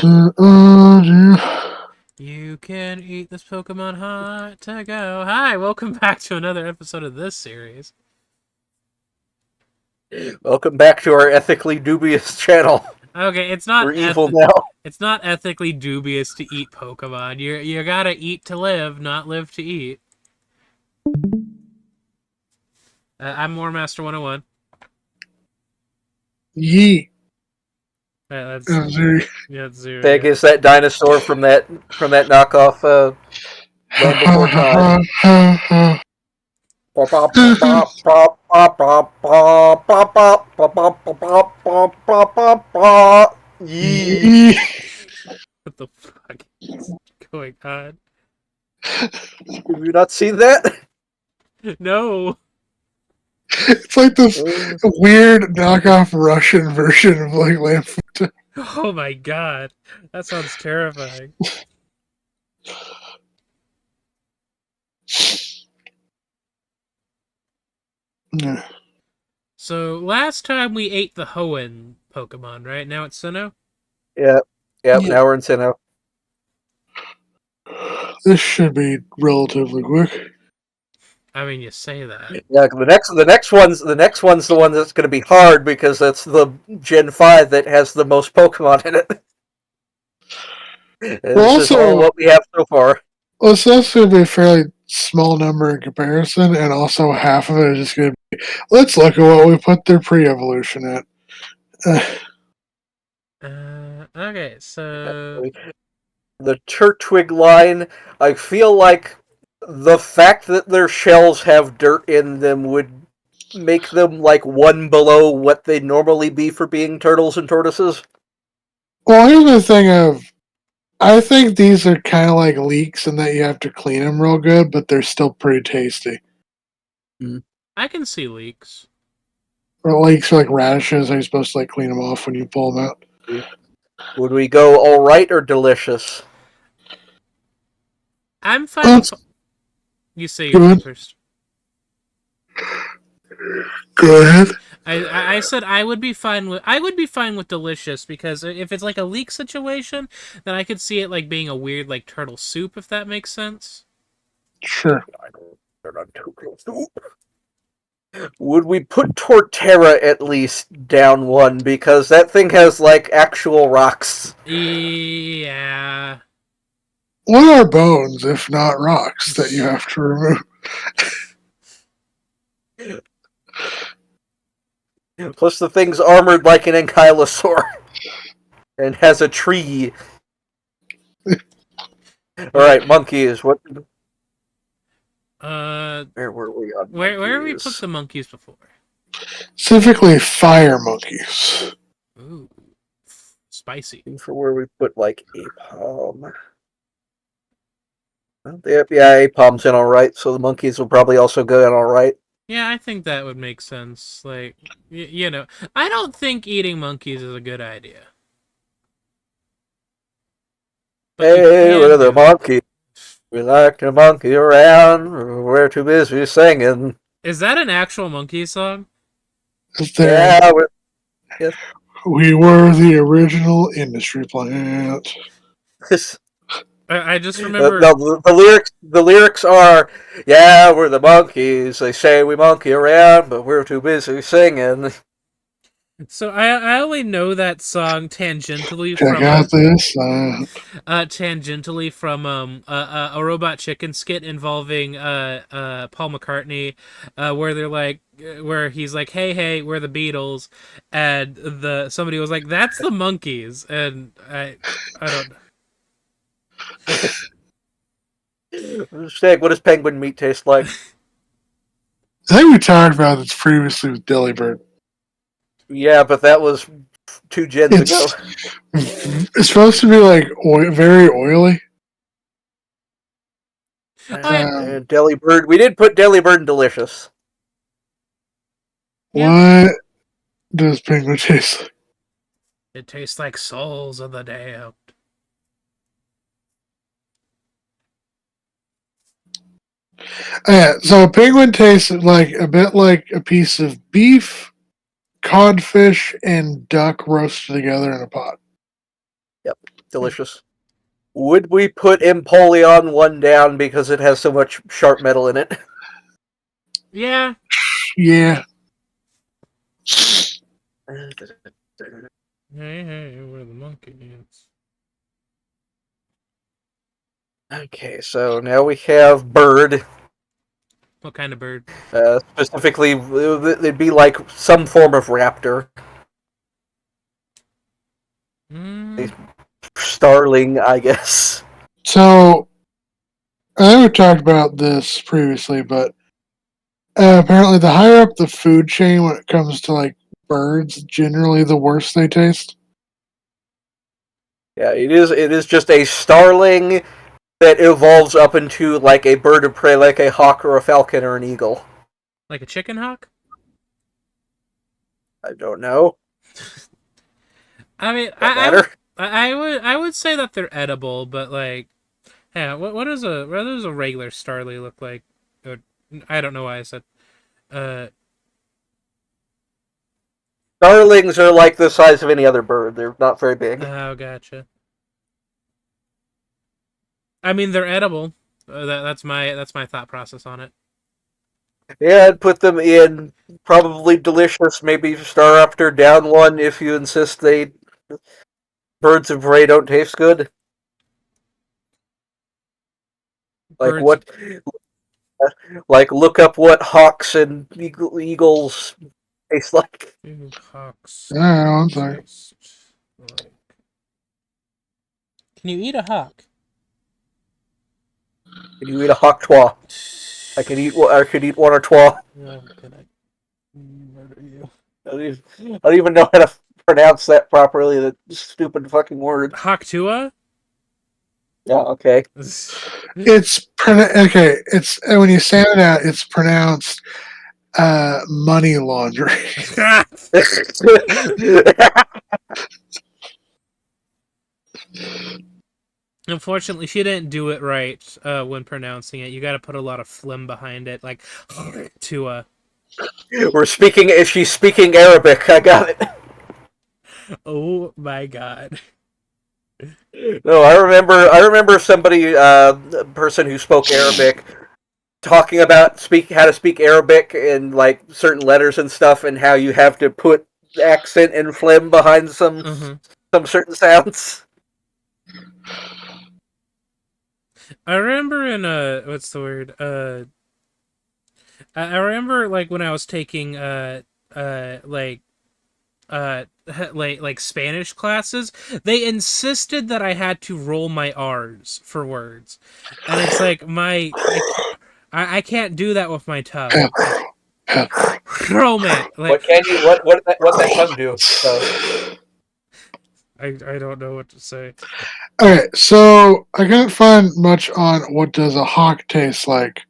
You can eat this Pokemon hot to go. Hi, welcome back to another episode of this series. Welcome back to our ethically dubious channel. Okay, it's not We're evil now. It's not ethically dubious to eat Pokemon. You gotta eat to live, not live to eat. I'm More Master 101. Yeet. That's Zuri. that's zero. Peg Yeah. is that dinosaur from that knockoff Land Before Time. Yee. Yeet. What the fuck is going on? Have you not seen that? No. It's like this weird knockoff Russian version of like Lamfoot. Oh my god, that sounds terrifying. So last time we ate the Hoenn Pokemon, right? Now it's Sinnoh? Yep. Yeah. Now we're in Sinnoh. This should be relatively quick. I mean, you say that. Yeah, the next one's the one that's going to be hard because that's the Gen 5 that has the most Pokemon in it. This is all what we have so far. Well, it's also going to be a fairly small number in comparison, and also half of it is going to be, let's look at what we put their pre-evolution at. Okay, so... The Turtwig line, I feel like the fact that their shells have dirt in them would make them like one below what they'd normally be for being turtles and tortoises. Well, here's the thing of, I think these are kind of like leeks in that you have to clean them real good, but they're still pretty tasty. I can see leeks. Or leeks are like radishes. Are you supposed to like clean them off when you pull them out? Would we go all right or delicious? I'm fine with... You say you first. Go ahead. I said I would be fine with delicious, because if it's like a leek situation, then I could see it like being a weird like turtle soup, if that makes sense. Sure. Would we put Torterra at least down one, because that thing has like actual rocks? Yeah. What are bones if not rocks that you have to remove? Plus the thing's armored like an ankylosaur. And has a tree. Alright, monkeys. What? Where were we on where have we put the monkeys before? Specifically fire monkeys. Ooh. Spicy. For where we put like Apom. Yeah, Apom's in alright, so the monkeys will probably also go in alright. Yeah, I think that would make sense. Like, you know, I don't think eating monkeys is a good idea. But hey, we're the monkeys. We like to monkey around. We're too busy singing. Is that an actual monkey song? Yeah, yes. We were the original industry plant. I just remember the lyrics are, yeah, we're the monkeys. They say we monkey around, but we're too busy singing. So I only know that song tangentially from a Robot Chicken skit involving Paul McCartney, where they're like, where he's like, hey, we're the Beatles, and somebody was like, that's the Monkeys, and I don't know. Stag, what does penguin meat taste like? I think we talked about this previously with Delibird. Yeah, but that was 2 gens ago. It's supposed to be like very oily. Delibird. We did put Delibird in delicious. What does penguin taste like? It tastes like souls of the damned. So a penguin tastes like a bit like a piece of beef, codfish, and duck roasted together in a pot. Yep. delicious. Would we put Empoleon 1 down because it has so much sharp metal in it? Yeah. Yeah. Hey, where the monkey is. Okay, so now we have bird. What kind of bird? Specifically, it'd be like some form of raptor. Mm, Starling, I guess. So, I know we talked about this previously, but apparently the higher up the food chain when it comes to like birds, generally the worse they taste. Yeah, it is. It is just a starling that evolves up into like a bird of prey, like a hawk or a falcon or an eagle. like a chicken hawk? I don't know. I mean, That matter. I would say that they're edible, but like, yeah, what does a regular starly look like? Or, I don't know why I said. Uh, Starlings are like the size of any other bird. They're not very big. oh, gotcha. I mean, they're edible. That's my thought process on it. Yeah, I'd put them in probably delicious. Maybe Staraptor down one if you insist they birds of prey don't taste good. Like Birds, what? Like look up what hawks and eagles taste like. hawks I don't know, I'm sorry. taste like. Can you eat a hawk? Can you eat a hawk twa? I could eat. I could eat one or twa. No, can I murder you? I don't even know how to pronounce that properly. That stupid fucking word. Hawk Tua? Yeah. Okay. Okay. It's when you sound it out, it's pronounced money laundering. Unfortunately, she didn't do it right when pronouncing it. You got to put a lot of phlegm behind it, like Tua. We're speaking. If she's speaking Arabic, I got it. Oh my god. No, I remember. I remember somebody, a person who spoke Arabic, talking about how to speak Arabic and like certain letters and stuff, and how you have to put accent and phlegm behind Uh-huh. some certain sounds. I remember in what's the word? I remember like when I was taking like like Spanish classes, they insisted that I had to roll my R's for words, and it's like I can't do that with my tongue. Pepper, pepper. Romance, like What can you? What that tongue do? I don't know what to say. Okay, so I can't find much on what does a hawk taste like.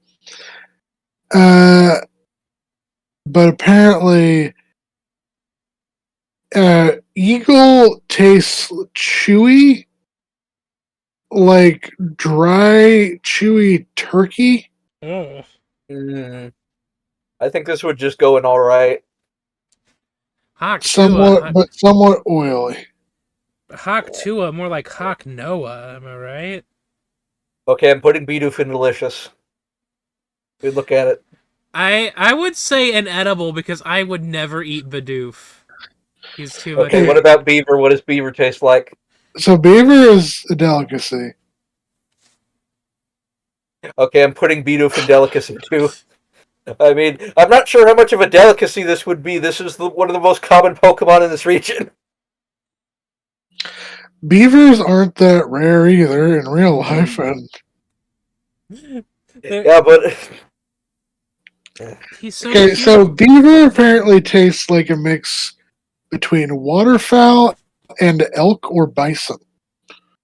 Uh, but apparently, eagle tastes chewy, like dry, chewy turkey. Ugh. Mm, I think this would just go in all right. Hawk Somewhat, Tua, but somewhat oily. Hawk Tua, more like Hawk Noah. Am I right? Okay, I'm putting Bidoof in delicious. Good look at it. I would say an edible because I would never eat Bidoof. He's too much. Okay, what about beaver? What does beaver taste like? So beaver is a delicacy. Okay, I'm putting Bidoof in delicacy too. I mean, I'm not sure how much of a delicacy this would be. This is one of the most common Pokemon in this region. Beavers aren't that rare either in real life, and Yeah, but He's so okay, cute. so beaver apparently tastes like a mix between waterfowl and elk or bison,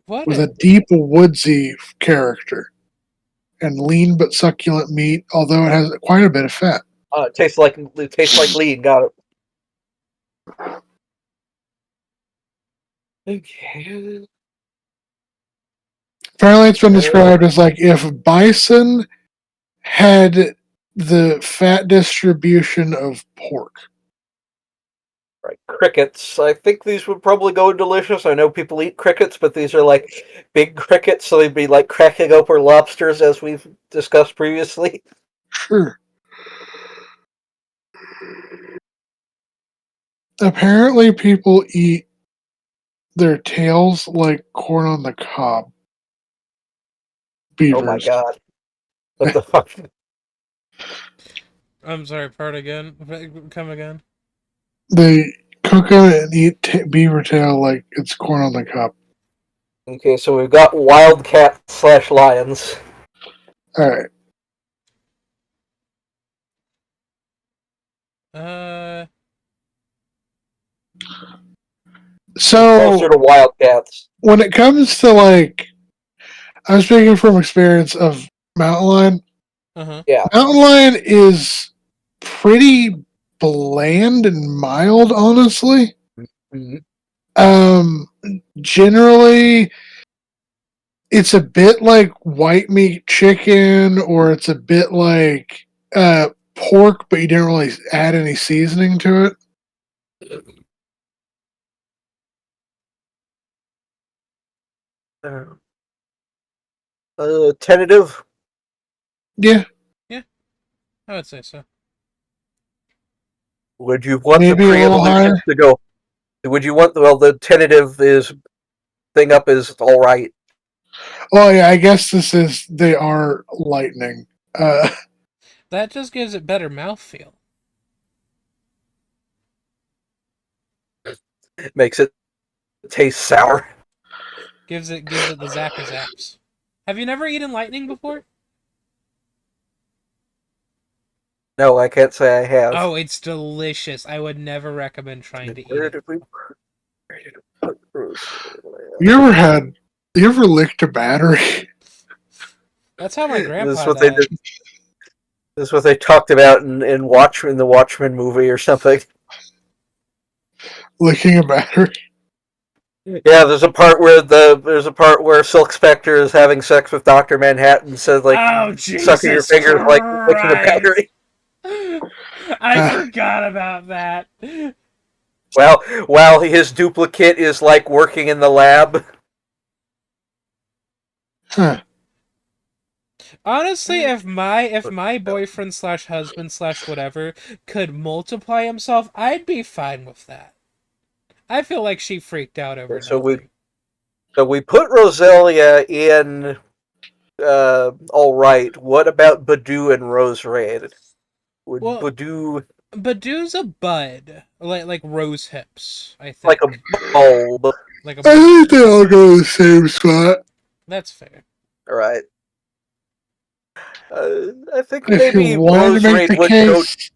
What? with a deep woodsy character and lean but succulent meat, although it has quite a bit of fat. it tastes like lean. Got it. Okay. Apparently, it's been described as like if bison had the fat distribution of pork. Right, crickets. I think these would probably go delicious. I know people eat crickets, but these are like big crickets, so they'd be like cracking open lobsters, as we've discussed previously. Sure. Apparently, people eat their tails like corn on the cob. Oh my Beavers. god. What the fuck? I'm sorry, part again. Come again. They cook it and eat beaver tail like it's corn on the cob. Okay, so we've got wildcat/lions. All right. Uh, Closer So to wildcats. when it comes to like, I'm speaking from experience of mountain lion. uh-huh. Yeah. Mountain lion is pretty bland and mild, honestly. Mm-hmm. Um, Generally, it's a bit like white meat chicken, or it's a bit like pork, but you didn't really add any seasoning to it. Tentative. Yeah, Yeah, I would say so. Would you want the maybe a little pre-evolution higher. to go? Would you want the tentative is thing up is all right. Oh yeah, I guess they are lightning. Uh, That just gives it better mouthfeel. Makes it taste sour. Gives it the Zappa Zaps. Have you never eaten lightning before? No, I can't say I have. Oh, it's delicious. I would never recommend trying to eat Where it. did we put Bruce? you ever had? You ever licked a battery? That's how my This is grandpa what they died. did. This is what they talked about in the Watchmen movie or something. Licking a battery? Yeah, there's a part where Silk Spectre is having sex with Doctor Manhattan, says like Oh, sucking your Jesus fingers like licking a Christ! battery. I Uh, forgot about that. While his duplicate is like working in the lab. huh. Honestly, if my boyfriend slash husband slash whatever could multiply himself, I'd be fine with that. I feel like she freaked out over So we nothing. so we put Roselia in all right. What about Badoo and Rose Red? Would Well, Badoo Badoo's a bud, like rose hips. I like a think, bulb? like a I bulb. think they all go to the same spot. That's fair. All right. I think If you maybe wanted to Rose make Raid the would go. case,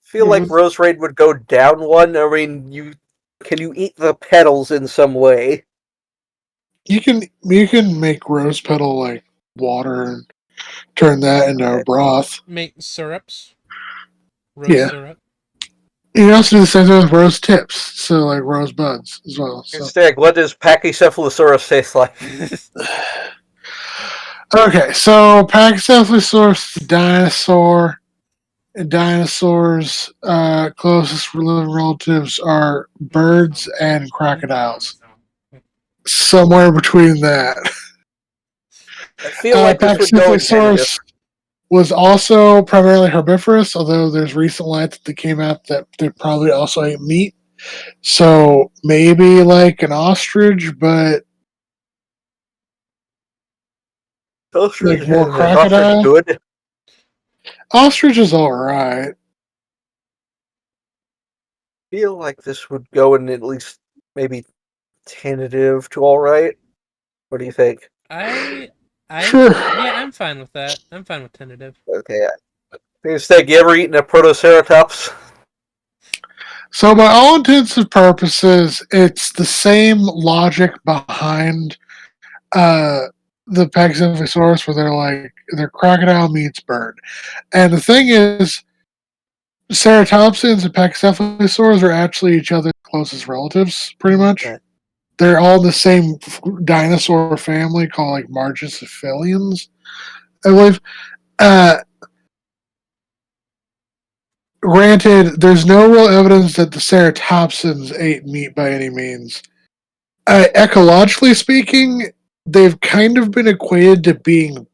Feel like Rose Raid would go down one. I mean, can you eat the petals in some way? you can make rose petal like water and turn that into a Okay. broth. Make syrups, rose Yeah. syrup. You can also do the same thing with rose tips, so like rose buds as well. So Stag, what does Pachycephalosaurus taste like? okay, so Pachycephalosaurus dinosaur. Dinosaurs' closest living relatives are birds and crocodiles. Somewhere between that. I feel like this would go in tentative. Pachycephalosaurus was also primarily herbivorous, although there's recent light that came out that they probably also ate meat. So maybe like an ostrich, but Ostrich like more is ostrich crocodile. good. Ostrich is alright. Feel like this would go in at least maybe tentative to all right. What do you think? I, Sure. yeah, I'm fine with that. I'm fine with tentative. Okay. Stag, you ever eaten a protoceratops? So, by all intents and purposes, it's the same logic behind uh, the Pachycephalosaurus, where they're crocodile meets bird. And the thing is, ceratopsians and Pachycephalosaurs are actually each other's closest relatives, pretty much. Okay. They're all the same dinosaur family called like Margicephalians, I believe. Uh, granted, there's no real evidence that the ceratopsians ate meat by any means. Ecologically speaking, they've kind of been equated to being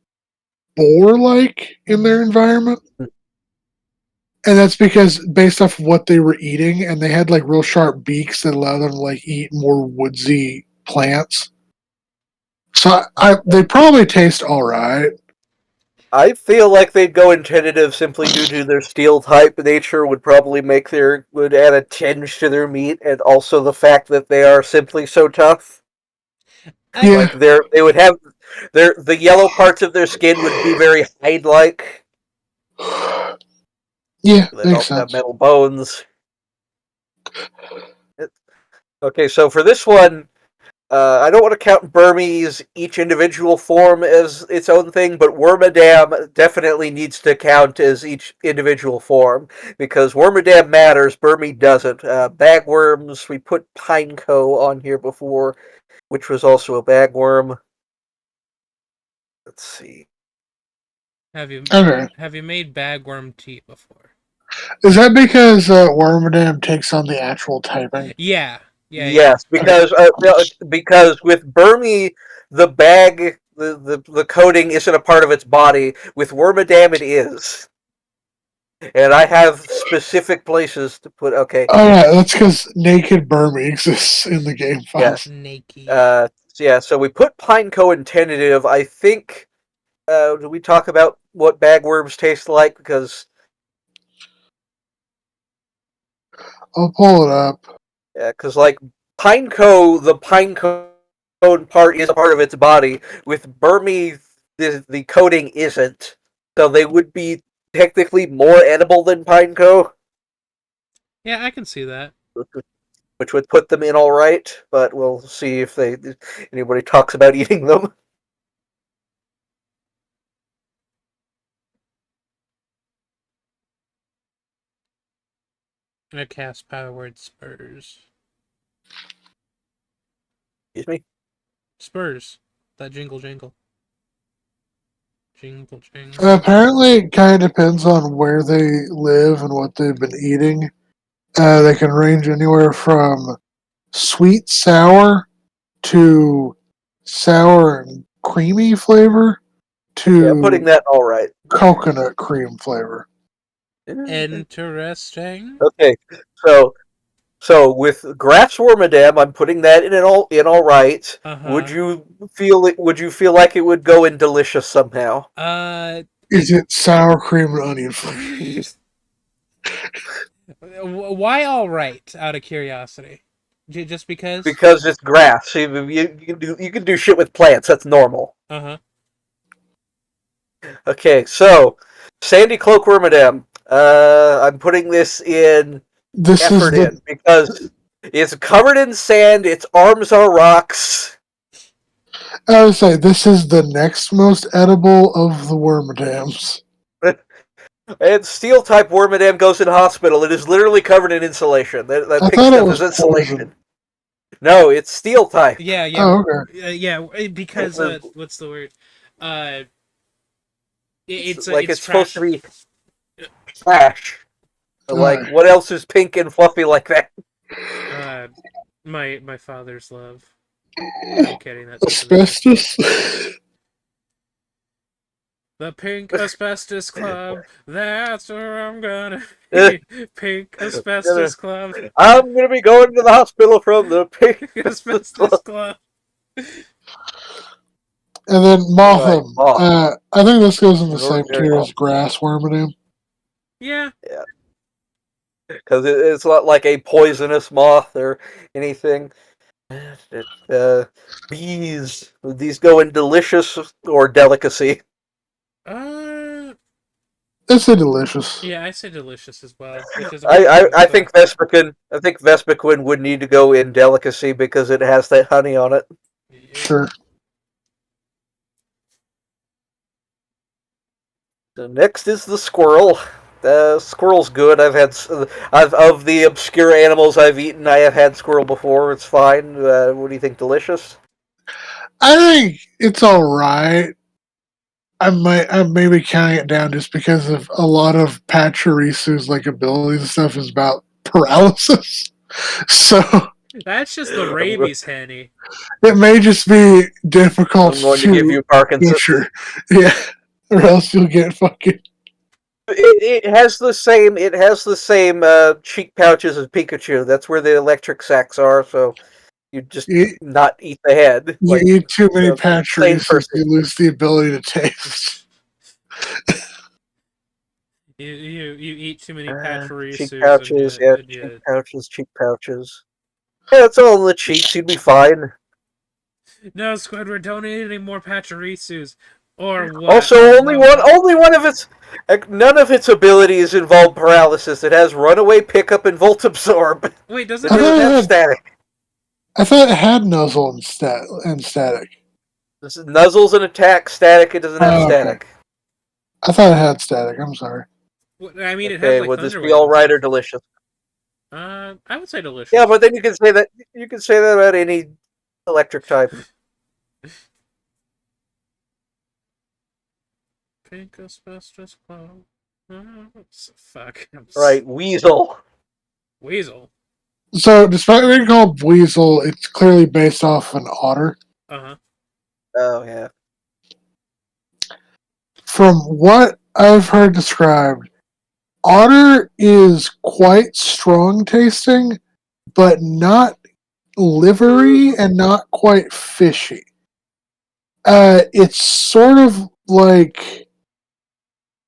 boar-like in their environment. And that's because based off what they were eating, and they had like real sharp beaks that allow them to like eat more woodsy plants. So they probably taste all right. I feel like they'd go in tentative simply due to their steel type nature would probably would add a tinge to their meat, and also the fact that they are simply so tough. I Yeah, Like they would have the yellow parts of their skin would be very hide like. yeah, They'd makes also have sense. metal bones. Okay, so for this one, I don't want to count Burmese each individual form as its own thing, but Wormadam definitely needs to count as each individual form because Wormadam matters, Burmese doesn't. Bagworms, we put Pineco on here before, which was also a bagworm. Let's see. have you Okay. have you made bagworm tea before? Is that because Wormadam takes on the actual typing? Yeah, yeah. Yes, because with Burmese, the bag, the coating isn't a part of its body. With Wormadam, it is. And I have specific places to put. Okay, Oh yeah, that's because naked Burma exists in the game yeah, files. Naked. yeah. So we put Pineco in tentative. I think. Did we talk about what bagworms taste like? Because I'll pull it up. yeah, because like Pineco, the pinecone part is a part of its body. With Burmese, the coating isn't. So they would be technically more edible than Pineco, Yeah, I can see that. which would put them in all right. But we'll see if anybody talks about eating them. I cast power word spurs. Excuse me. Spurs. That jingle jingle. Jingle jingle. Apparently, it kind of depends on where they live and what they've been eating. They can range anywhere from sweet sour to sour and creamy flavor Yeah, I'm putting to that all right. coconut cream flavor. Interesting. Okay, so with grass wormadam, I'm putting that in all right. Uh Would huh. you Would you feel like it would go in delicious somehow? Is It. it sour cream and onion flavor? Why all right? Out of curiosity, just because? Because it's grass. You can do shit with plants. That's normal. Uh huh. Okay, so sandy cloak wormadam. I'm putting this in This is effort the. in because it's covered in sand. Its arms are rocks. I would say this is the next most edible of the wormadams. And steel type wormadam goes in hospital. It is literally covered in insulation. That I pink thought it stuff is was poison. insulation. No, it's steel type. Yeah, yeah, Oh, okay. yeah. Because what's the word? Uh, It's like it's it's supposed to trash. be trash. Like Alright. what else is pink and fluffy like that? Uh, my father's love. I'm kidding. That's just amazing. Asbestos? The Pink Asbestos Club. That's where I'm gonna be. Pink Asbestos Club. I'm gonna be going to the hospital from the pink Asbestos Club. And then Right, Motham. moth. I think this goes in An the same ordinary tier moth. as grass wormadam. Yeah. Yeah, because it's not like a poisonous moth or anything. Uh, bees. These go in delicious or delicacy. Uh. It's a delicious. Yeah, I say delicious as well, which is a weird thing to I say. think Vespiquen would need to go in delicacy because it has that honey on it. Yep. Sure. So next is the squirrel. The squirrel's good. I've of the obscure animals I've eaten, I have had squirrel before. It's fine. What do you think? Delicious? I think it's alright. I'm maybe counting it down just because of a lot of Pachyrisu's like abilities and stuff is about paralysis. So That's just the I'm, go- rabies, Henny. it may just be difficult I'm going to give to you Parkinson's. butcher. Yeah. Or else you'll get fucking It has the same. It has the same cheek pouches as Pikachu. That's where the electric sacs are. So you just you, not eat the head you like eat too many a sane Pachyrisu's, person. you lose the ability to taste. You eat too many Cheek Pachyrisu's and pouches, yeah, cheek you pouches, cheek pouches. Yeah, it's all in the cheeks. You'd be fine. no, Squidward, don't eat any more Pachyrisu's. Or what? Also, Oh only one, no. only one of its, none of its abilities involve paralysis. It has runaway, pickup, and volt absorb. Wait, does It it I have doesn't thought it have had, static. I thought it had nuzzle and static. This is nuzzles and attack. Static. It doesn't have Oh, okay. static. I thought it had static. I'm sorry. I mean, it has Okay, like would this Thunder be Wave all and right or stuff. delicious? I would say Yeah, delicious. but then you can say that. You can say that about any electric type. Pink asbestos cloud. Fuck. Right, weasel. Weasel. So, despite being called Weasel, it's clearly based off an otter. Uh huh. Oh yeah. From what I've heard described, otter is quite strong tasting, but not livery and not quite fishy. It's sort of like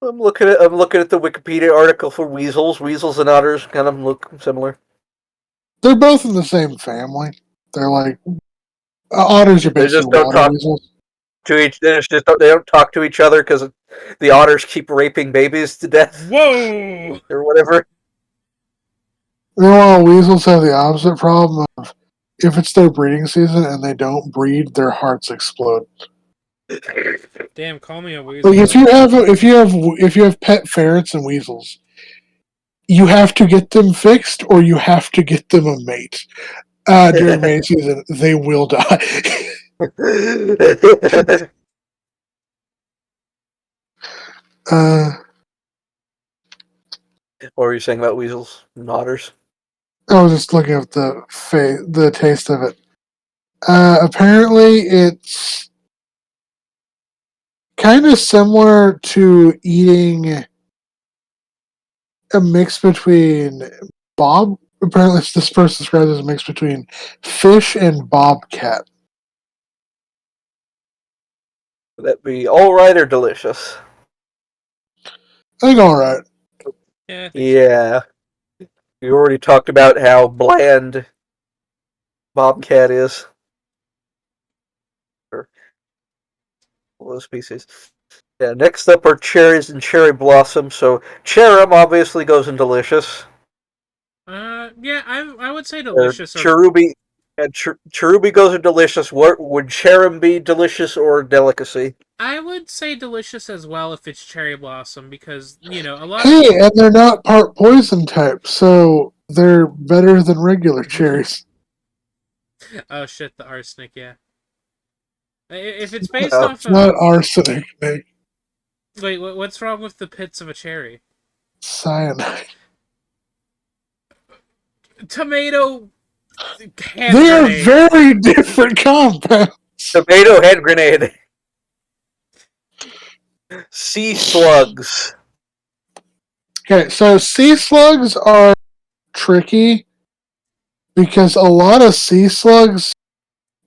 I'm looking at the Wikipedia article for weasels. Weasels and otters kind of look similar. they're both in the same family. They're like otters are They basically just don't water talk weasels. to each. They don't talk to each other because the otters keep raping babies to death Whoa! or whatever. Meanwhile, weasels have the opposite problem of if it's their breeding season and they don't breed, their hearts explode. Damn, call me a Like weasel then. if you have pet ferrets and weasels, you have to get them fixed or you have to get them a mate. During mating season, they will die. uh, What were you saying about weasels and otters? I was just looking at the taste of it. Apparently, it's kind of similar to eating a mix between bob. Apparently, this person describes it as a mix between fish and bobcat. Would that be all right or delicious? I think all right. Yeah, I think so. Yeah, you already talked about how bland bobcat is, or all those species. Yeah, next up are cherries and cherry blossom. So cherub obviously goes in delicious. Yeah, I would say Or delicious or cherubi, and cherubi goes in delicious. What would cherub be, delicious or delicacy? I would say delicious as well if it's cherry blossom because a lot of Hey, and they're not part poison type, so they're better than regular cherries. oh shit, the arsenic, yeah. If it's based Oh, off It's of not arsenic, Nick. wait, what's wrong with the pits of a cherry? Cyanide. Tomato hand They are grenade. very different compounds. tomato head grenade. Sea slugs. Okay, so sea slugs are tricky because a lot of sea slugs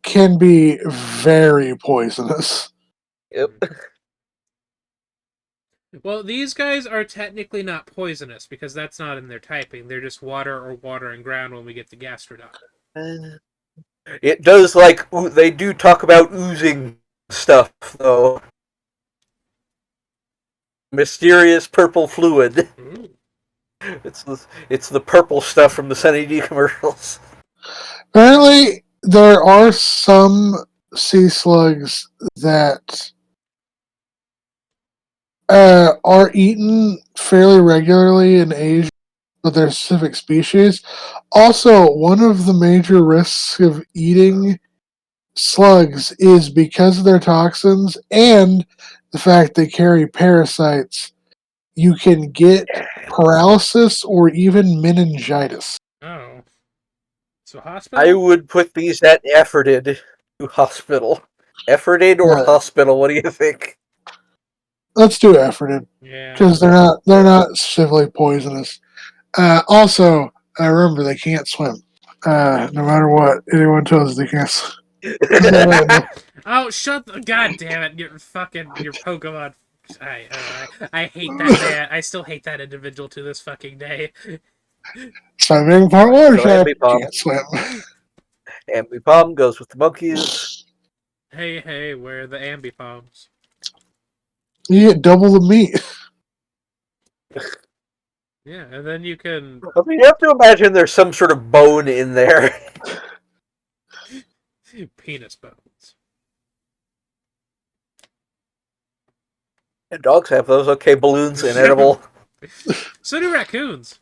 can be very poisonous. Yep. Well, these guys are technically not poisonous because that's not in their typing. They're just water or water and ground when we get the gastrodon. It does they do talk about oozing stuff though. Mysterious purple fluid. Ooh. It's the purple stuff from the Sunny D commercials. Apparently, there are some sea slugs that are eaten fairly regularly in Asia, but they're specific species. Also, one of the major risks of eating slugs is because of their toxins and the fact they carry parasites, you can get paralysis or even meningitis. Oh. So I hospital? would put these at efforted to hospital. Efforted or Right. hospital? What do you think? Let's do efforted Yeah. because they're not specifically poisonous. Also, remember they can't swim. No matter what anyone tells they can't. Oh, shut the... God damn it. Your Pokemon... I hate that man. I still hate that individual to this fucking day. Swimming part Alright, water so type Ambipom. can't swim. Ambipom goes with the monkeys. Hey, where are the Ambipoms? You get double the meat. Yeah, and then you can... I mean, you have to imagine there's some sort of bone in there. Penis bones. And dogs have those. Okay, balloons, inedible. So do raccoons.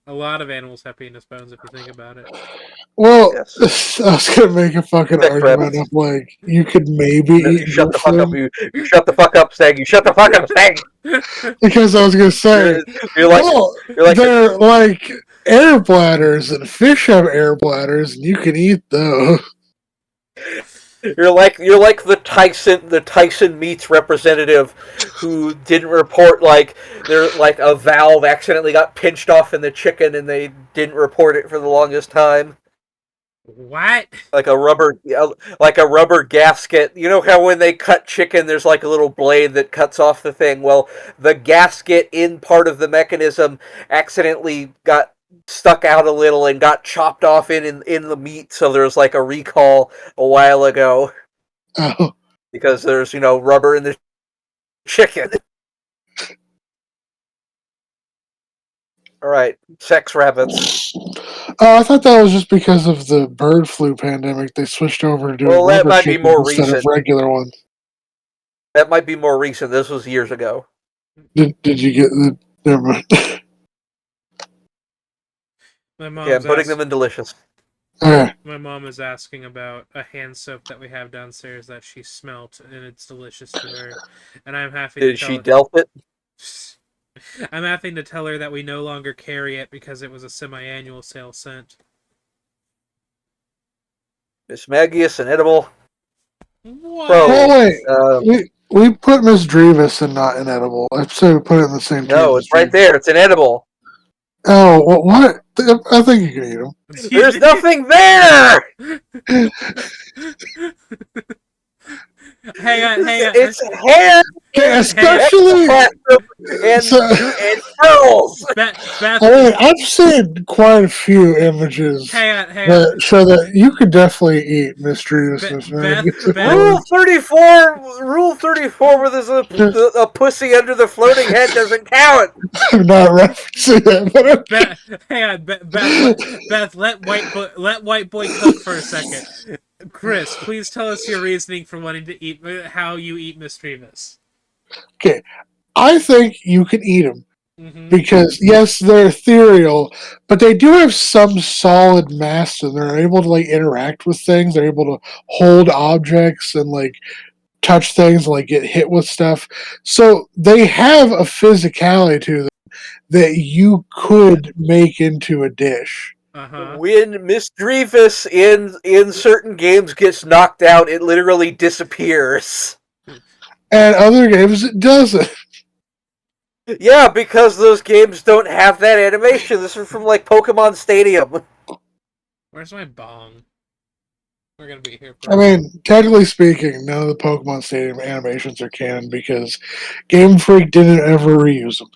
A lot of animals have penis bones if you think about it. Well, Yes. I was gonna make a fucking Sex argument rabbits. of like you could maybe No, eat you shut the fuck up. wolfram You shut the fuck up, Stag. You shut the fuck up, Stag. because I was gonna say, You're, you're like well, you're like the, they're like air bladders and fish have air bladders and you can eat those. you're like the Tyson meats representative who didn't report like like a valve accidentally got pinched off in the chicken and they didn't report it for the longest time. What? Like a rubber gasket. You know how when they cut chicken there's like a little blade that cuts off the thing? Well, the gasket in part of the mechanism accidentally got stuck out a little and got chopped off in the meat, so there's like a recall a while ago Oh. because there's, rubber in the chicken. All right, sex rabbits. I thought that was just because of the bird flu pandemic. They switched over to doing Well, that rubber might be chickens more instead of recent. regular ones. That might be more recent. This was years ago. Did you get the? Never mind. My Yeah, I'm mom's putting asked. them in delicious. Okay. My mom is asking about a hand soap that we have downstairs that she smelt, and it's delicious to her. And I'm having to Did she tell delp it? I'm having to tell her that we no longer carry it because it was a semi-annual sale scent. Miss Magius and edible. What? Oh Pro. wait, we put Miss Drevis and not inedible. I said we put it in the same tier. No, As it's right Drevis. there. It's inedible. Oh, what? I think you can eat them. There's nothing there. Hang on. It's hair Okay, Hang on. especially so. and curls. Beth, I mean, I've seen quite a few images hang on. that show that you could definitely eat Miss Drevis. Beth. Rule 34, where there's a pussy under the floating head doesn't count. I'm not referencing that, but okay. Hang on, Beth, let white boy cook for a second. Chris, please tell us your reasoning for wanting to eat how you eat Mistrevis. Okay, I think you can eat them Mm-hmm. because yes, they're ethereal, but they do have some solid mass, and they're able to like interact with things. They're able to hold objects and like touch things, like get hit with stuff. So they have a physicality to them that you could make into a dish. Uh-huh. When Miss Drevis in certain games gets knocked out, it literally disappears. And other games, it doesn't. Yeah, because those games don't have that animation. This is from like Pokemon Stadium. Where's my bong? We're gonna be here for I mean, technically speaking, none of the Pokemon Stadium animations are canon because Game Freak didn't ever reuse them.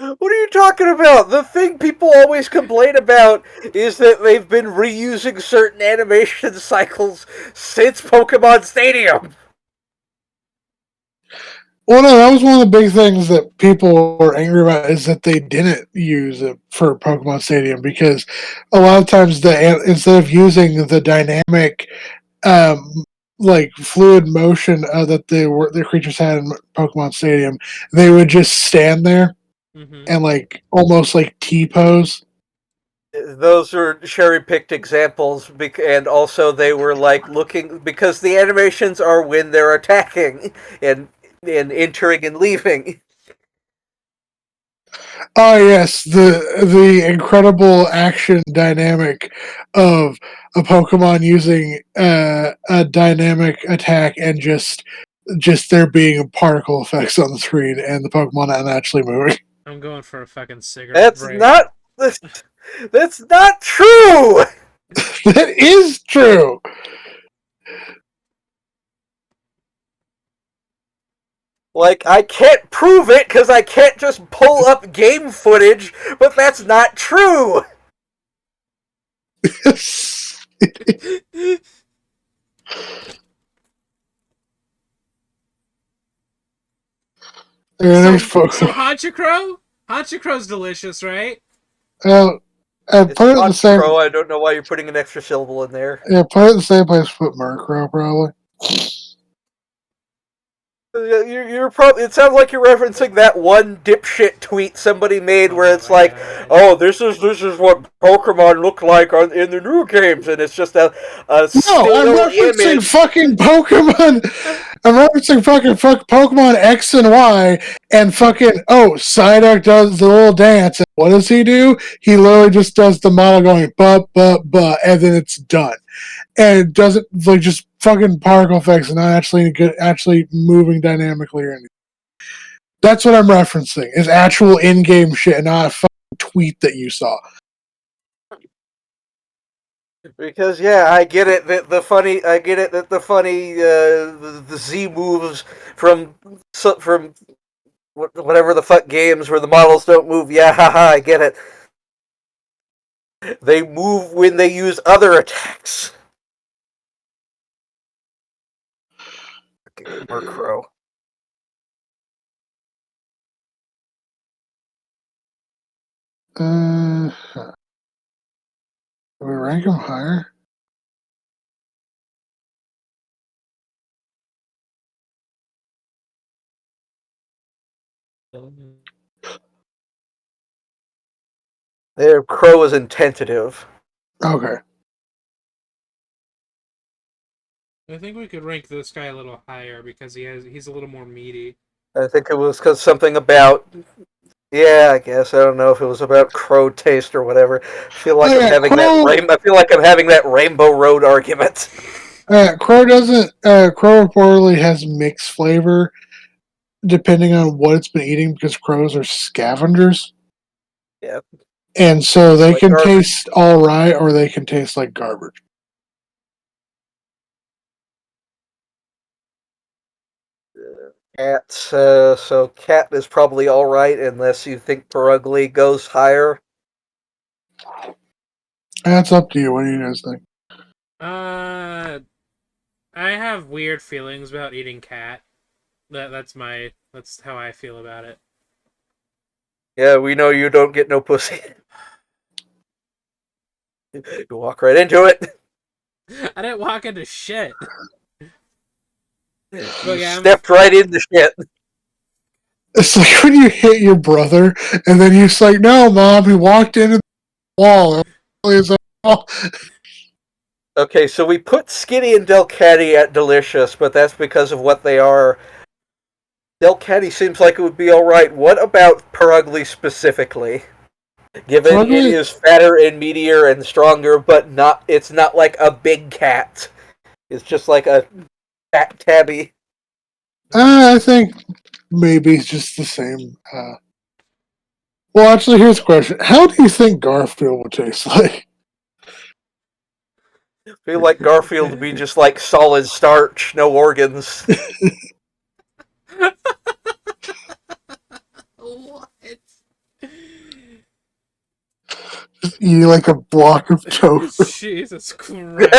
What are you talking about? The thing people always complain about is that they've been reusing certain animation cycles since Pokemon Stadium. Well, no, that was one of the big things that people were angry about is that they didn't use it for Pokemon Stadium because a lot of times instead of using the dynamic, um, like fluid motion that the creatures had in Pokemon Stadium, they would just stand there Mm-hmm. and like almost like T pose. Those are cherry-picked examples, and also they were like looking because the animations are when they're attacking and entering and leaving. Oh yes, the incredible action dynamic of a Pokemon using a dynamic attack and just there being particle effects on the screen and the Pokemon not actually moving. I'm going for a fucking cigarette That's break. not that's not true. That is true. Like, I can't prove it because I can't just pull up game footage, but that's not true. Next So Pokemon. Honchakro's delicious, right? Uh, It's put it in the same. Honchkrow. I don't know why you're putting an extra syllable in there. Yeah, put it in the same place. Put Murkrow probably. You're probably. It sounds like you're referencing that one dipshit tweet somebody made where Oh it's my like, god. "Oh, this is what Pokemon look like in the new games," and it's just a No, I'm still referencing image. fucking Pokemon. I'm referencing fucking Pokemon X and Y, and fucking Psyduck does the little dance. And what does he do? He literally just does the model going but, and then it's done. And it doesn't like just fucking particle effects and not actually moving dynamically or anything. That's what I'm referencing. Is actual in-game shit, not a fucking tweet that you saw. Because yeah, I get it that the funny, I get it that the funny, the Z moves from whatever the fuck games where the models don't move. Yeah, haha, I get it. They move when they use other attacks. Murkrow. Uh, do we rank him higher? Their Crow is intentative. Okay. I think we could rank this guy a little higher because he's a little more meaty. I think it was because something about. Yeah, I guess I don't know if it was about crow taste or whatever. I feel Oh like I'm yeah, having that Crow. I feel like I'm having that Rainbow Road argument. Crow doesn't. Crow reportedly has mixed flavor depending on what it's been eating because crows are scavengers, Yeah, and so just they like can garbage. taste all right or they can taste like garbage. Cat. So cat is probably all right unless you think Perugly goes higher. That's up to you. What do you guys think? Uh, I have weird feelings about eating cat. That's how I feel about it. Yeah, we know you don't get no pussy. You walk right into it. I didn't walk into shit. But You yeah, stepped right into shit. It's like when you hit your brother, and then he's like, "No, mom, he walked into the wall." Okay, so we put Skinny and Delcatty at delicious, but that's because of what they are. Delcatty seems like it would be alright. What about Perugly specifically? Given it Probably, is fatter and meatier and stronger, but it's not like a big cat. It's just like a fat tabby. I think maybe it's just the same. Well, actually, here's a question: how do you think Garfield would taste like? I feel like Garfield would be just like solid starch, no organs. what? Eating like a block of tofu. Jesus Christ.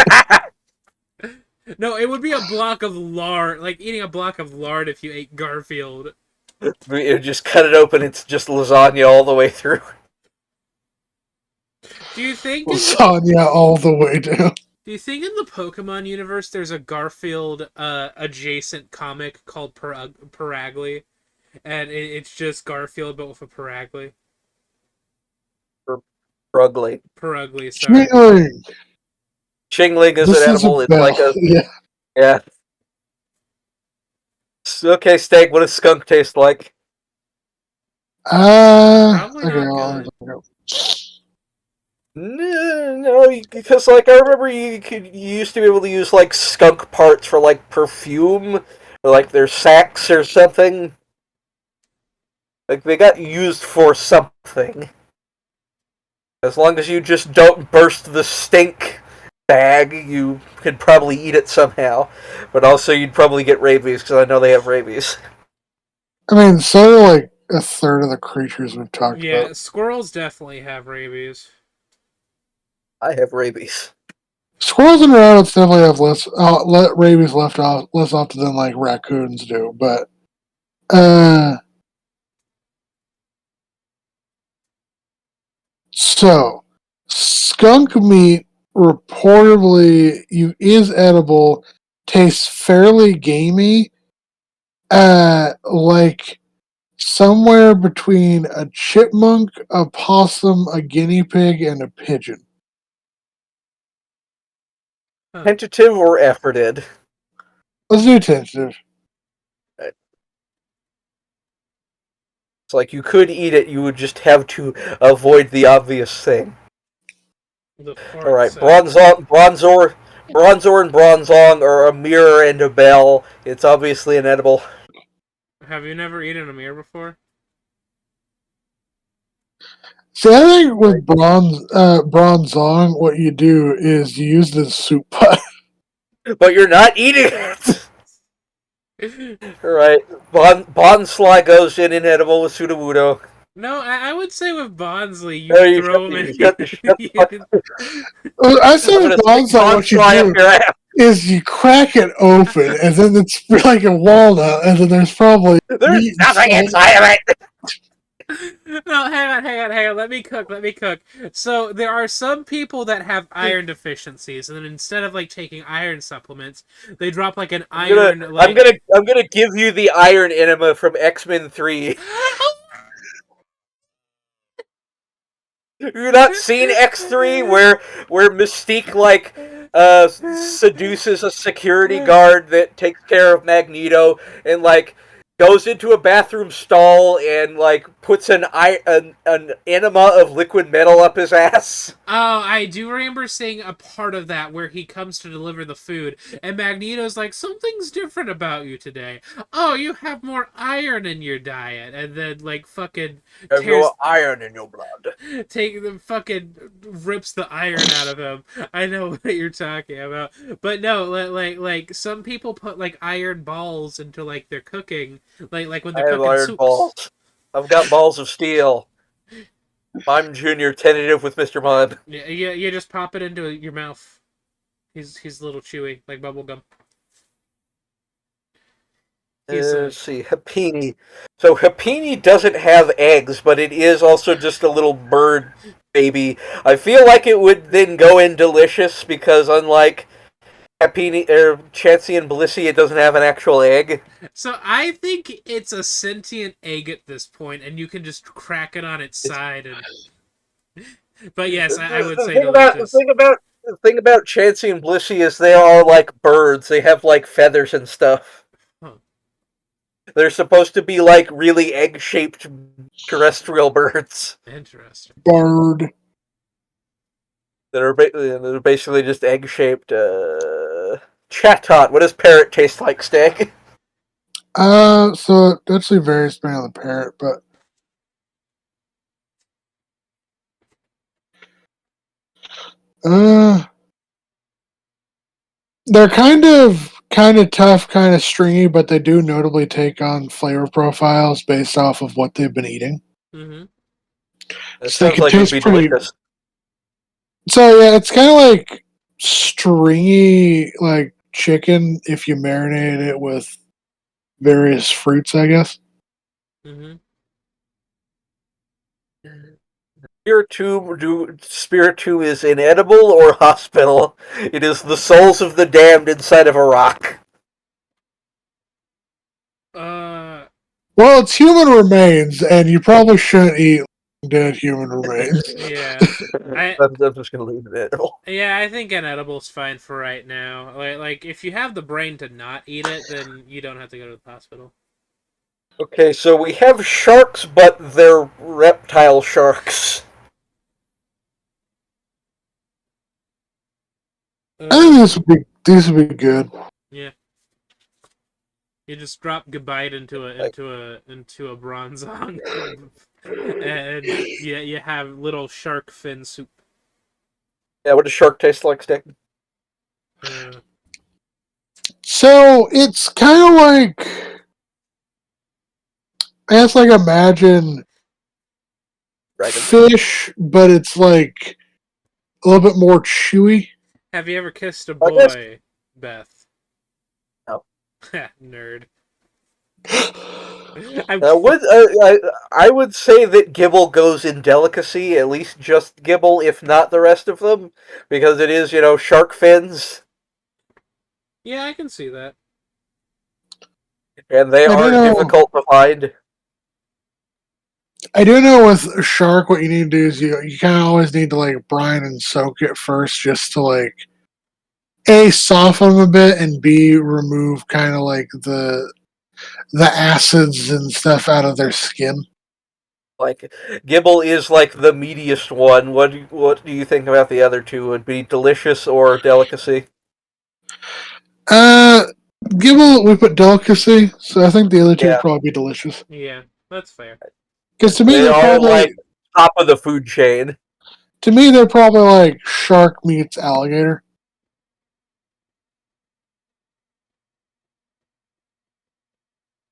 No, it would be a block of lard, like eating a block of lard if you ate Garfield. You just cut it open, it's just lasagna all the way through. Do you think in the Lasagna all the way down. Do you think in the Pokemon universe there's a Garfield adjacent comic called Paragly, and it's just Garfield but with a Paragly? Ugly. Perugly, sorry. Chingling! Shingling is an This is a edible. It's bell. like a Yeah. yeah. Okay, Steak. What does skunk taste like? Probably Okay, not well, good. No, because like I remember you used to be able to use like skunk parts for like perfume or like their sacks or something. Like they got used for something. As long as you just don't burst the stink bag, you could probably eat it somehow. But also you'd probably get rabies because I know they have rabies. I mean, so do like a third of the creatures we've talked Yeah, about. squirrels definitely have rabies. I have rabies. Squirrels and rabbits definitely have rabies left off less often than like raccoons do, but uh, so skunk meat reportedly you is edible, tastes fairly gamey, like somewhere between a chipmunk, a possum, a guinea pig, and a pigeon. Huh. Tentative or efforted? Let's do tentative. It's like you could eat it, you would just have to avoid the obvious thing. The All fart right, sex. Bronzor, and Bronzong are a mirror and a bell. It's obviously an edible. Have you never eaten a mirror before? See, I think with bronzong, what you do is you use the soup pot. But you're not eating it! Alright, Bonsly goes in inedible with Sudowoodo. No, I would say with Bondsley, you No, you throw him shut the fuck up. I say I'm with gonna stick bonsong, what you Bonsly up do your ass. is you crack it open, and then it's like a walnut, and then there's probably There's meat and nothing salt. inside of it! No, hang on. Let me cook. So there are some people that have iron deficiencies, and then instead of like taking iron supplements, they drop like an iron like. I'm gonna give you the iron enema from X-Men 3. You not seen X3 where Mystique like seduces a security guard that takes care of Magneto and like goes into a bathroom stall and like puts an enema of liquid metal up his ass. Oh, I do remember seeing a part of that where he comes to deliver the food, and Magneto's like, "Something's different about you today. Oh, you have more iron in your diet," and then like fucking Have tears your iron in your blood. take the fucking rips the iron out of him. I know what you're talking about, but no, like some people put like iron balls into like their cooking, like when I they're have cooking iron soups. balls. I've got balls of steel. I'm Junior, tentative with Mr. Mime. Yeah, you just pop it into your mouth. He's a little chewy, like bubble gum. He's Let's see, Hapini. So Hapini doesn't have eggs, but it is also just a little bird baby. I feel like it would then go in delicious because unlike Hapini or Chansey and Blissey, it doesn't have an actual egg. So I think it's a sentient egg at this point, and you can just crack it on its It's, side. And but yes, I would the say thing about the delicious. thing about the thing about Chansey and Blissey is they are like birds. They have like feathers and stuff. Huh. They're supposed to be like really egg-shaped terrestrial birds Interesting. bird. that are basically just egg-shaped. Chatot. What does parrot taste like, Stag? So it actually varies depending on the parrot, but uh, they're kind of tough, kind of stringy, but they do notably take on flavor profiles based off of what they've been eating. Mm-hmm. It So they sounds can like it would taste be pretty. delicious. So yeah, it's kind of like stringy, like chicken if you marinate it with various fruits, I guess. Mm-hmm. Spiritomb is inedible or hospital. It is the souls of the damned inside of a rock. Uh, Well, it's human remains, and you probably shouldn't eat dead human remains. Yeah. I'm just gonna leave it at all. Yeah, I think an edible's fine for right now. Like if you have the brain to not eat it, then you don't have to go to the hospital. Okay, so we have sharks, but they're reptile sharks. I think Uh, these would be good. yeah. You just drop Gabite Like, into a bronzong, and yeah, you have little shark fin soup. yeah, what does shark taste like, Stick? Uh, So it's kind of like, I guess, like imagine Dragon. fish, but it's like a little bit more chewy. have you ever kissed a I guess. boy, Beth? No. Nerd. I'm Would I would say that Gibble goes in delicacy, at least just Gibble, if not the rest of them, because it is, shark fins, yeah, I can see that. and they I do are know. difficult to find. I do know with a shark, what you need to do is you kind of always need to like brine and soak it first, just to like a soften them a bit and b remove kind of like the acids and stuff out of their skin. Like Gibble is like the meatiest one. What do you think about the other two? Would be delicious or delicacy? Uh, Gibble, we put delicacy, so I think the other two would Yeah, probably be delicious. Yeah, that's fair. Because to me, they they're are like probably top of the food chain. like shark meets alligator.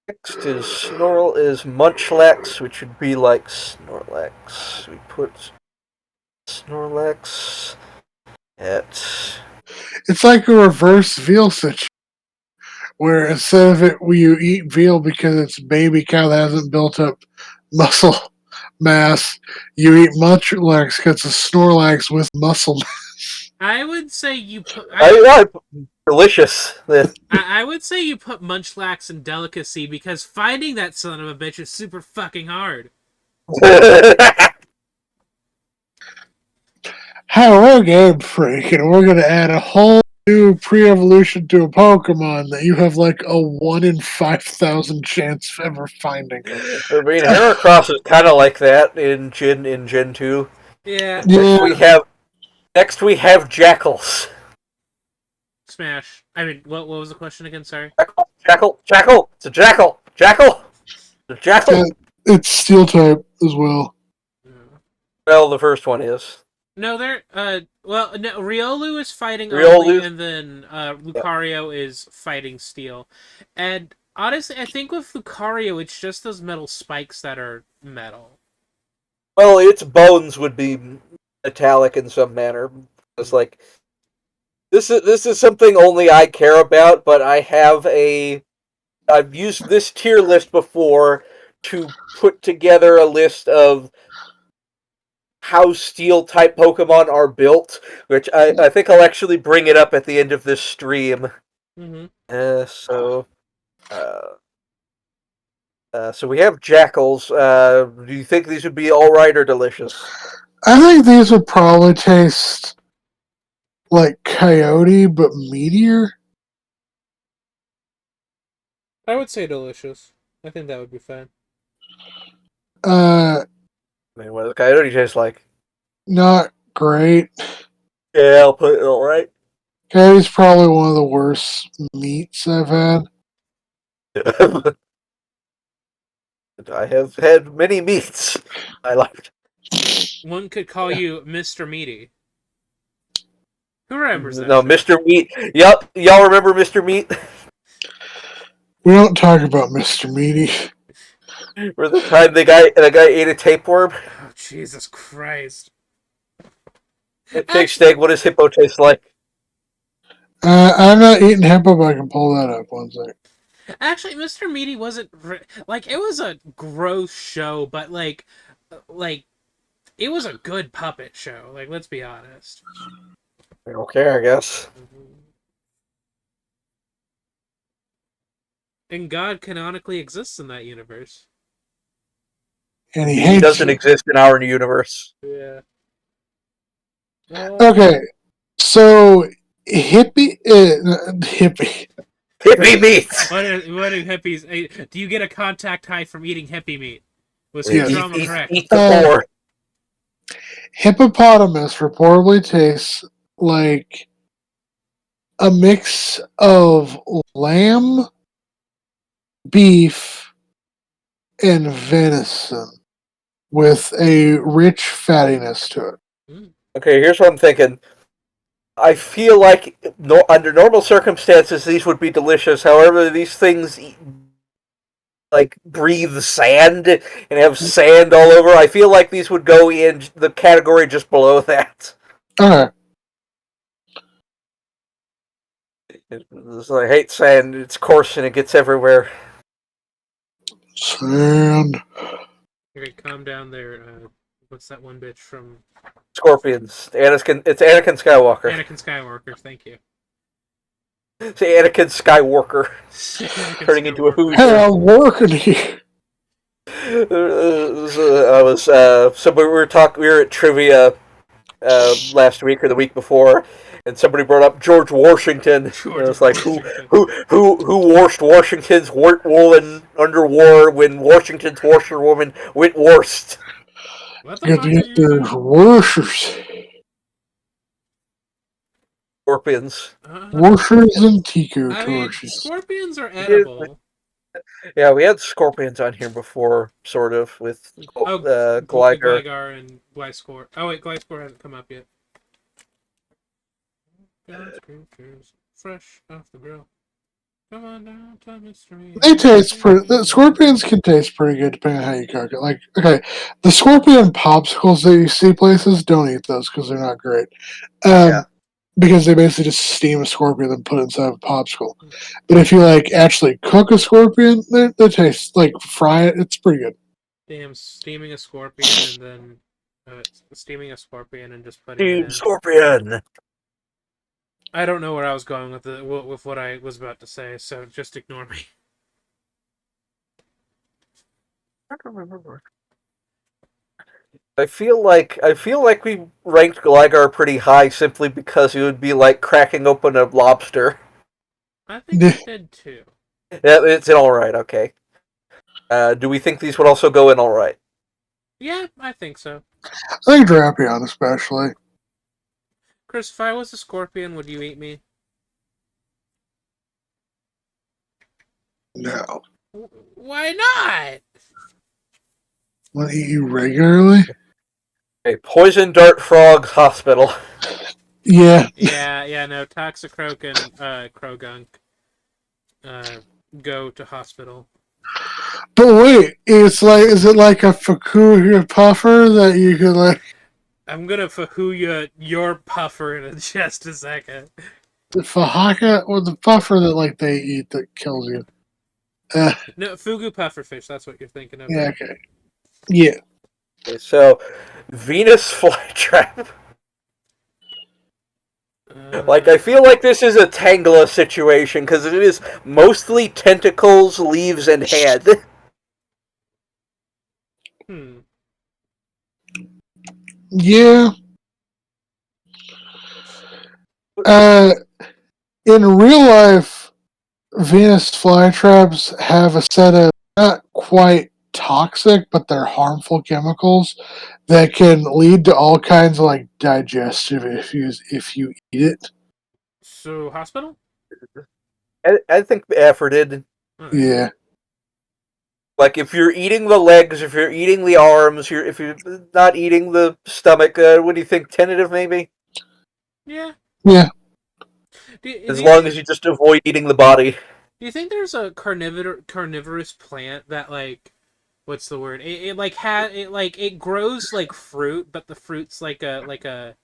Next is Munchlax, which would be like Snorlax. We put Snorlax at It's like a reverse veal situation, where instead of it, you eat veal because it's baby cow that hasn't built up muscle mass. You eat Munchlax because it's Snorlax with muscle. I would say you put delicious. I would say you put Munchlax in delicacy because finding that son of a bitch is super fucking hard. Hi, we're a game freak, and we're going to add a whole new pre-evolution to a Pokemon that you have like a 1 in 5,000 chance of ever finding. I mean, Heracross is kind of like that in Gen 2. Yeah, Next Yeah, we have next we have Jackals. Smash. I mean, what was the question again? Sorry. Jackal. It's a jackal. Jackal. It's a jackal. it's Steel type as well. Well, the first one is No, they're well, no, Riolu is fighting only, Riolu. and then Yep. Lucario is fighting Steel. And honestly, I think with Lucario, it's just those metal spikes that are metal. Well, its bones would be metallic in some manner. It's like this is something only I care about, but I've used this tier list before to put together a list of how steel type Pokemon are built, which I think I'll actually bring it up at the end of this stream. Mm-hmm. So uh, so we have Jackals. Do you think these would be all right or delicious? I think these would probably taste like Coyote, but meteor. I would say delicious. I think that would be fine. Uh, I mean, what does Coyote taste like? not great. Yeah, I'll put it all right. Coyote's probably one of the worst meats I've had. I have had many meats. I liked. One could call you Mr. Meaty. Who remembers that No, show? Mr. Meat. Y'all remember Mr. Meat? We don't talk about Mr. Meaty. Where the time the guy ate a tapeworm? Oh, Jesus Christ. Okay, Actually, Steg, what does hippo taste like? I'm not eating hippo, but I can pull that up one sec. actually, Mr. Meaty wasn't like it was a gross show, but like it was a good puppet show. Like, let's be honest. Okay, I guess. And God canonically exists in that universe. and he He hates doesn't it. exist in our universe. Yeah. Okay, so hippie. Hippie meat. What do hippies? Do you get a contact high from eating hippie meat? Was Yes. Futurama correct? Eat the poor. Hippopotamus reportedly tastes like a mix of lamb, beef, and venison with a rich fattiness to it. Mm. Okay, here's what I'm thinking. I feel like under normal circumstances these would be delicious. However, these things like breathe sand and have sand all over. I feel like these would go in the category just below that. Okay. I hate sand. It's coarse and it gets everywhere. Sand. Okay, calm down there. What's that one bitch from Scorpions. Anakin. It's Anakin Skywalker. Anakin Skywalker? Thank you. It's Anakin Skywalker Anakin turning into a Skywalker. Hey, Hoosier. I'm working here. I was so we were talking. We were at trivia last week or the week before, and somebody brought up George Washington. And George it's like Washington. who washed Washington's woolen underwear when Washington's washerwoman went worst? What the Get fuck to are get you their saying? washers. Scorpions. Washers and Tico I mean, torches. scorpions are We did, edible. yeah, we had scorpions on here before, sort of with Oh, Glider. Gligar and Gliscor. Oh wait, Gliscor hasn't come up yet. God's creatures, fresh off the grill. Come on down to mystery. They taste pretty. The scorpions can taste pretty good depending on how you cook it. Like, okay, the scorpion popsicles that you see places, don't eat those because they're not great. Yeah. Because they basically just steam a scorpion and put it inside of a popsicle. But if you like actually cook a scorpion, they taste like fry it. It's pretty good. Damn, steaming a scorpion and then steaming a scorpion and just putting it Team in. Scorpion. I don't know where I was going with what I was about to say, so just ignore me. I don't remember. I feel like we ranked Gligar pretty high simply because it would be like cracking open a lobster. I think it did too. Yeah, it's an all right. Okay. Do we think these would also go in all right? Yeah, I think so. I think Drapion especially. Chris, if I was a scorpion, would you eat me? No. Why not? Want to eat you regularly? A poison dart frog hospital. Yeah. Yeah, no, Toxicroak and Krogunk go to hospital. But wait, is it like a Fakuya puffer that you could like I'm gonna Fahuya your puffer in just a second. the Fahaka or the puffer that like they eat that kills you? No, Fugu pufferfish, that's what you're thinking of. Yeah, okay. Yeah. Okay, so Venus flytrap. Like, I feel like this is a Tangela situation because it is mostly tentacles, leaves, and head. Hmm. Yeah. In real life, Venus flytraps have a set of not quite toxic, but they're harmful chemicals that can lead to all kinds of like digestive issues if you eat it. So hospital? I think the effort did. Alright. Yeah. Like, if you're eating the legs, if you're eating the arms, if you're not eating the stomach, what do you think? Tentative, maybe? Yeah. Yeah. As long as you just avoid eating the body. Do you think there's a carnivorous plant that like what's the word? It grows like fruit, but the fruit's like a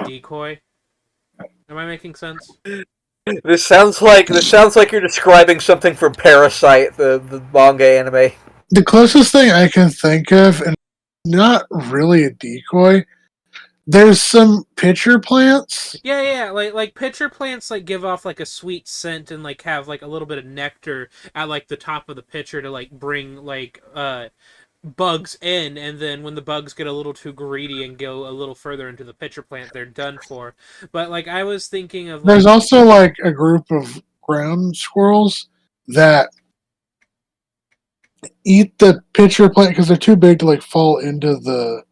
decoy. Am I making sense? This sounds like you're describing something from Parasite, the manga anime. The closest thing I can think of, and not really a decoy, there's some pitcher plants. Yeah. Like pitcher plants like give off like a sweet scent and like have like a little bit of nectar at like the top of the pitcher to like bring like bugs in, and then when the bugs get a little too greedy and go a little further into the pitcher plant, they're done for. But like I was thinking of There's like also like a group of ground squirrels that eat the pitcher plant because they're too big to like fall into the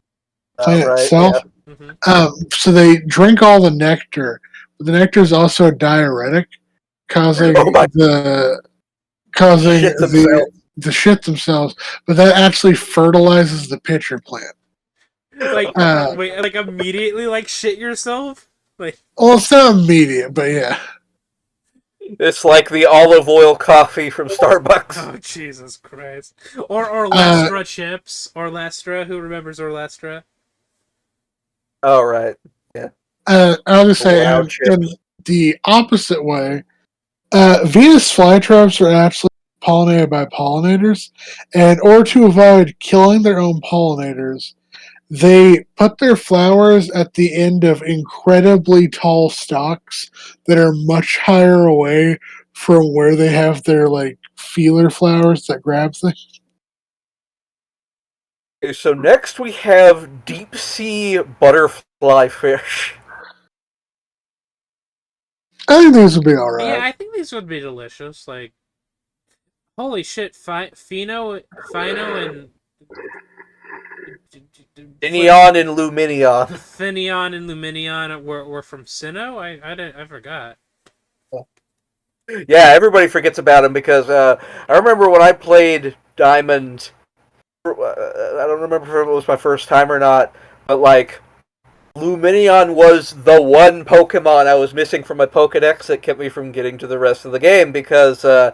plant Right, itself. yeah. mhm. So they drink all the nectar. But the nectar is also diuretic, causing Oh my the causing shit themselves. the shit themselves. But that actually fertilizes the pitcher plant. Like Uh, wait, like immediately like shit yourself. Like well, it's not immediate, but yeah. It's like the olive oil coffee from Starbucks. oh Jesus Christ. Or Uh, Lestra chips. Or Lestra. Who remembers Orlestra? Oh, right. Yeah. I'll just say, Wow, in chips. the opposite way, Venus flytraps are actually pollinated by pollinators, and in order to avoid killing their own pollinators, they put their flowers at the end of incredibly tall stalks that are much higher away from where they have their like feeler flowers that grab things. Okay, so next we have deep sea butterfly fish. I think these would be all Yeah, right. I think these would be delicious. Like holy shit, Fino and Inneon and Luminion. Finion and Luminion were from Sinnoh. I forgot. Yeah, everybody forgets about him because I remember when I played Diamond. I don't remember if it was my first time or not, but like Luminion was the one Pokemon I was missing from my Pokedex that kept me from getting to the rest of the game because the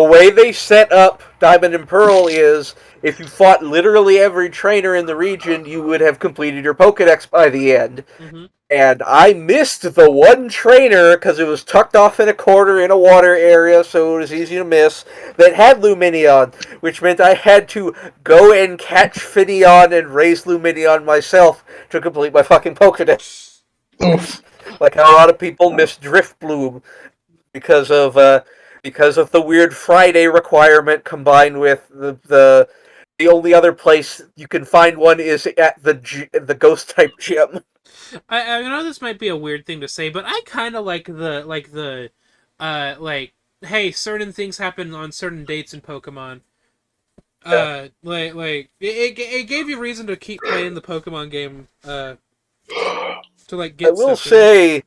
way they set up Diamond and Pearl is if you fought literally every trainer in the region, you would have completed your Pokedex by the end. Mm-hmm. And I missed the one trainer because it was tucked off in a corner in a water area, so it was easy to miss, that had Luminion, which meant I had to go and catch Finneon and raise Luminion myself to complete my fucking Pokedex. Oof. Like how a lot of people miss Driftbloom because of the weird Friday requirement combined with the only other place you can find one is at the ghost type gym. I know this might be a weird thing to say, but I kind of like hey, certain things happen on certain dates in Pokemon. Yeah. It gave you reason to keep playing the Pokemon game. To like I get will stuff done. say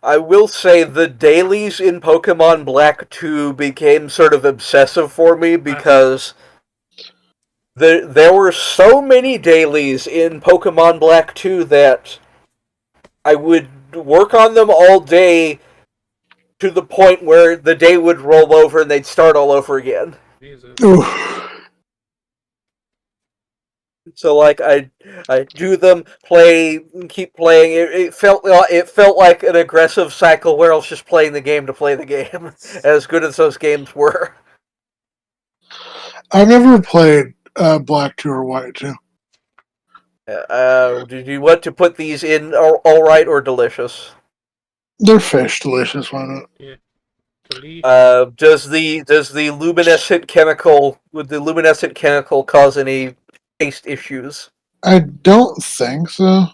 I will say the dailies in Pokemon Black 2 became sort of obsessive for me because there were so many dailies in Pokemon Black 2 that I would work on them all day to the point where the day would roll over and they'd start all over again. Jesus. Oof. So like I do them, play, keep playing. It felt like an aggressive cycle where I was just playing the game to play the game, as good as those games were. I've never played Black 2 or White 2. Did you want to put these in all right or delicious? They're fish, delicious. Why not? Yeah. Delicious. Does the luminescent chemical would the luminescent chemical cause any taste issues? I don't think so.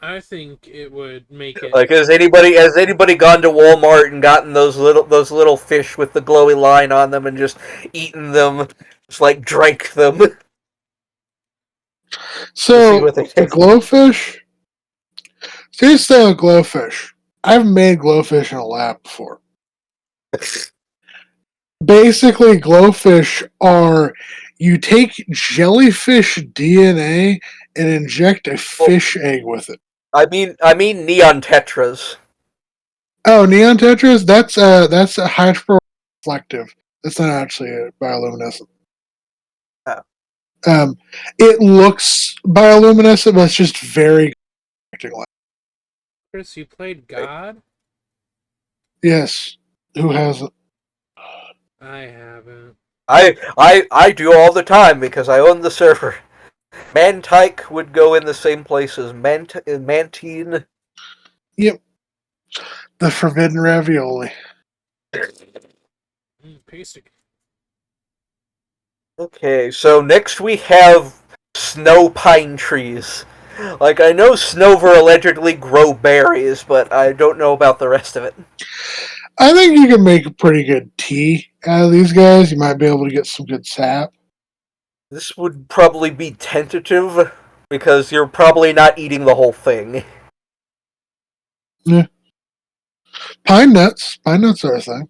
I think it would make it. Like has anybody gone to Walmart and gotten those little fish with the glowy line on them and just eaten them, just like drank them to see So what they the taste like? glowfish. Here's the thing with glowfish. I've made glowfish in a lab before. Basically, glowfish are you take jellyfish DNA and inject a Well, fish egg with it. I mean neon tetras. Oh, neon tetras. That's a hyper reflective. That's not actually a bioluminescent. Oh. It looks bioluminescent, but it's just very acting like. Chris, you played Right. God? Yes. Who hasn't? I haven't. I do all the time because I own the server. Mantike would go in the same place as Mantine. Yep. The forbidden ravioli. Pasty. Okay, so next we have snow pine trees. Like, I know Snover allegedly grow berries, but I don't know about the rest of it. I think you can make a pretty good tea out of these guys. You might be able to get some good sap. This would probably be tentative, because you're probably not eating the whole thing. Yeah. Pine nuts. Pine nuts are a thing.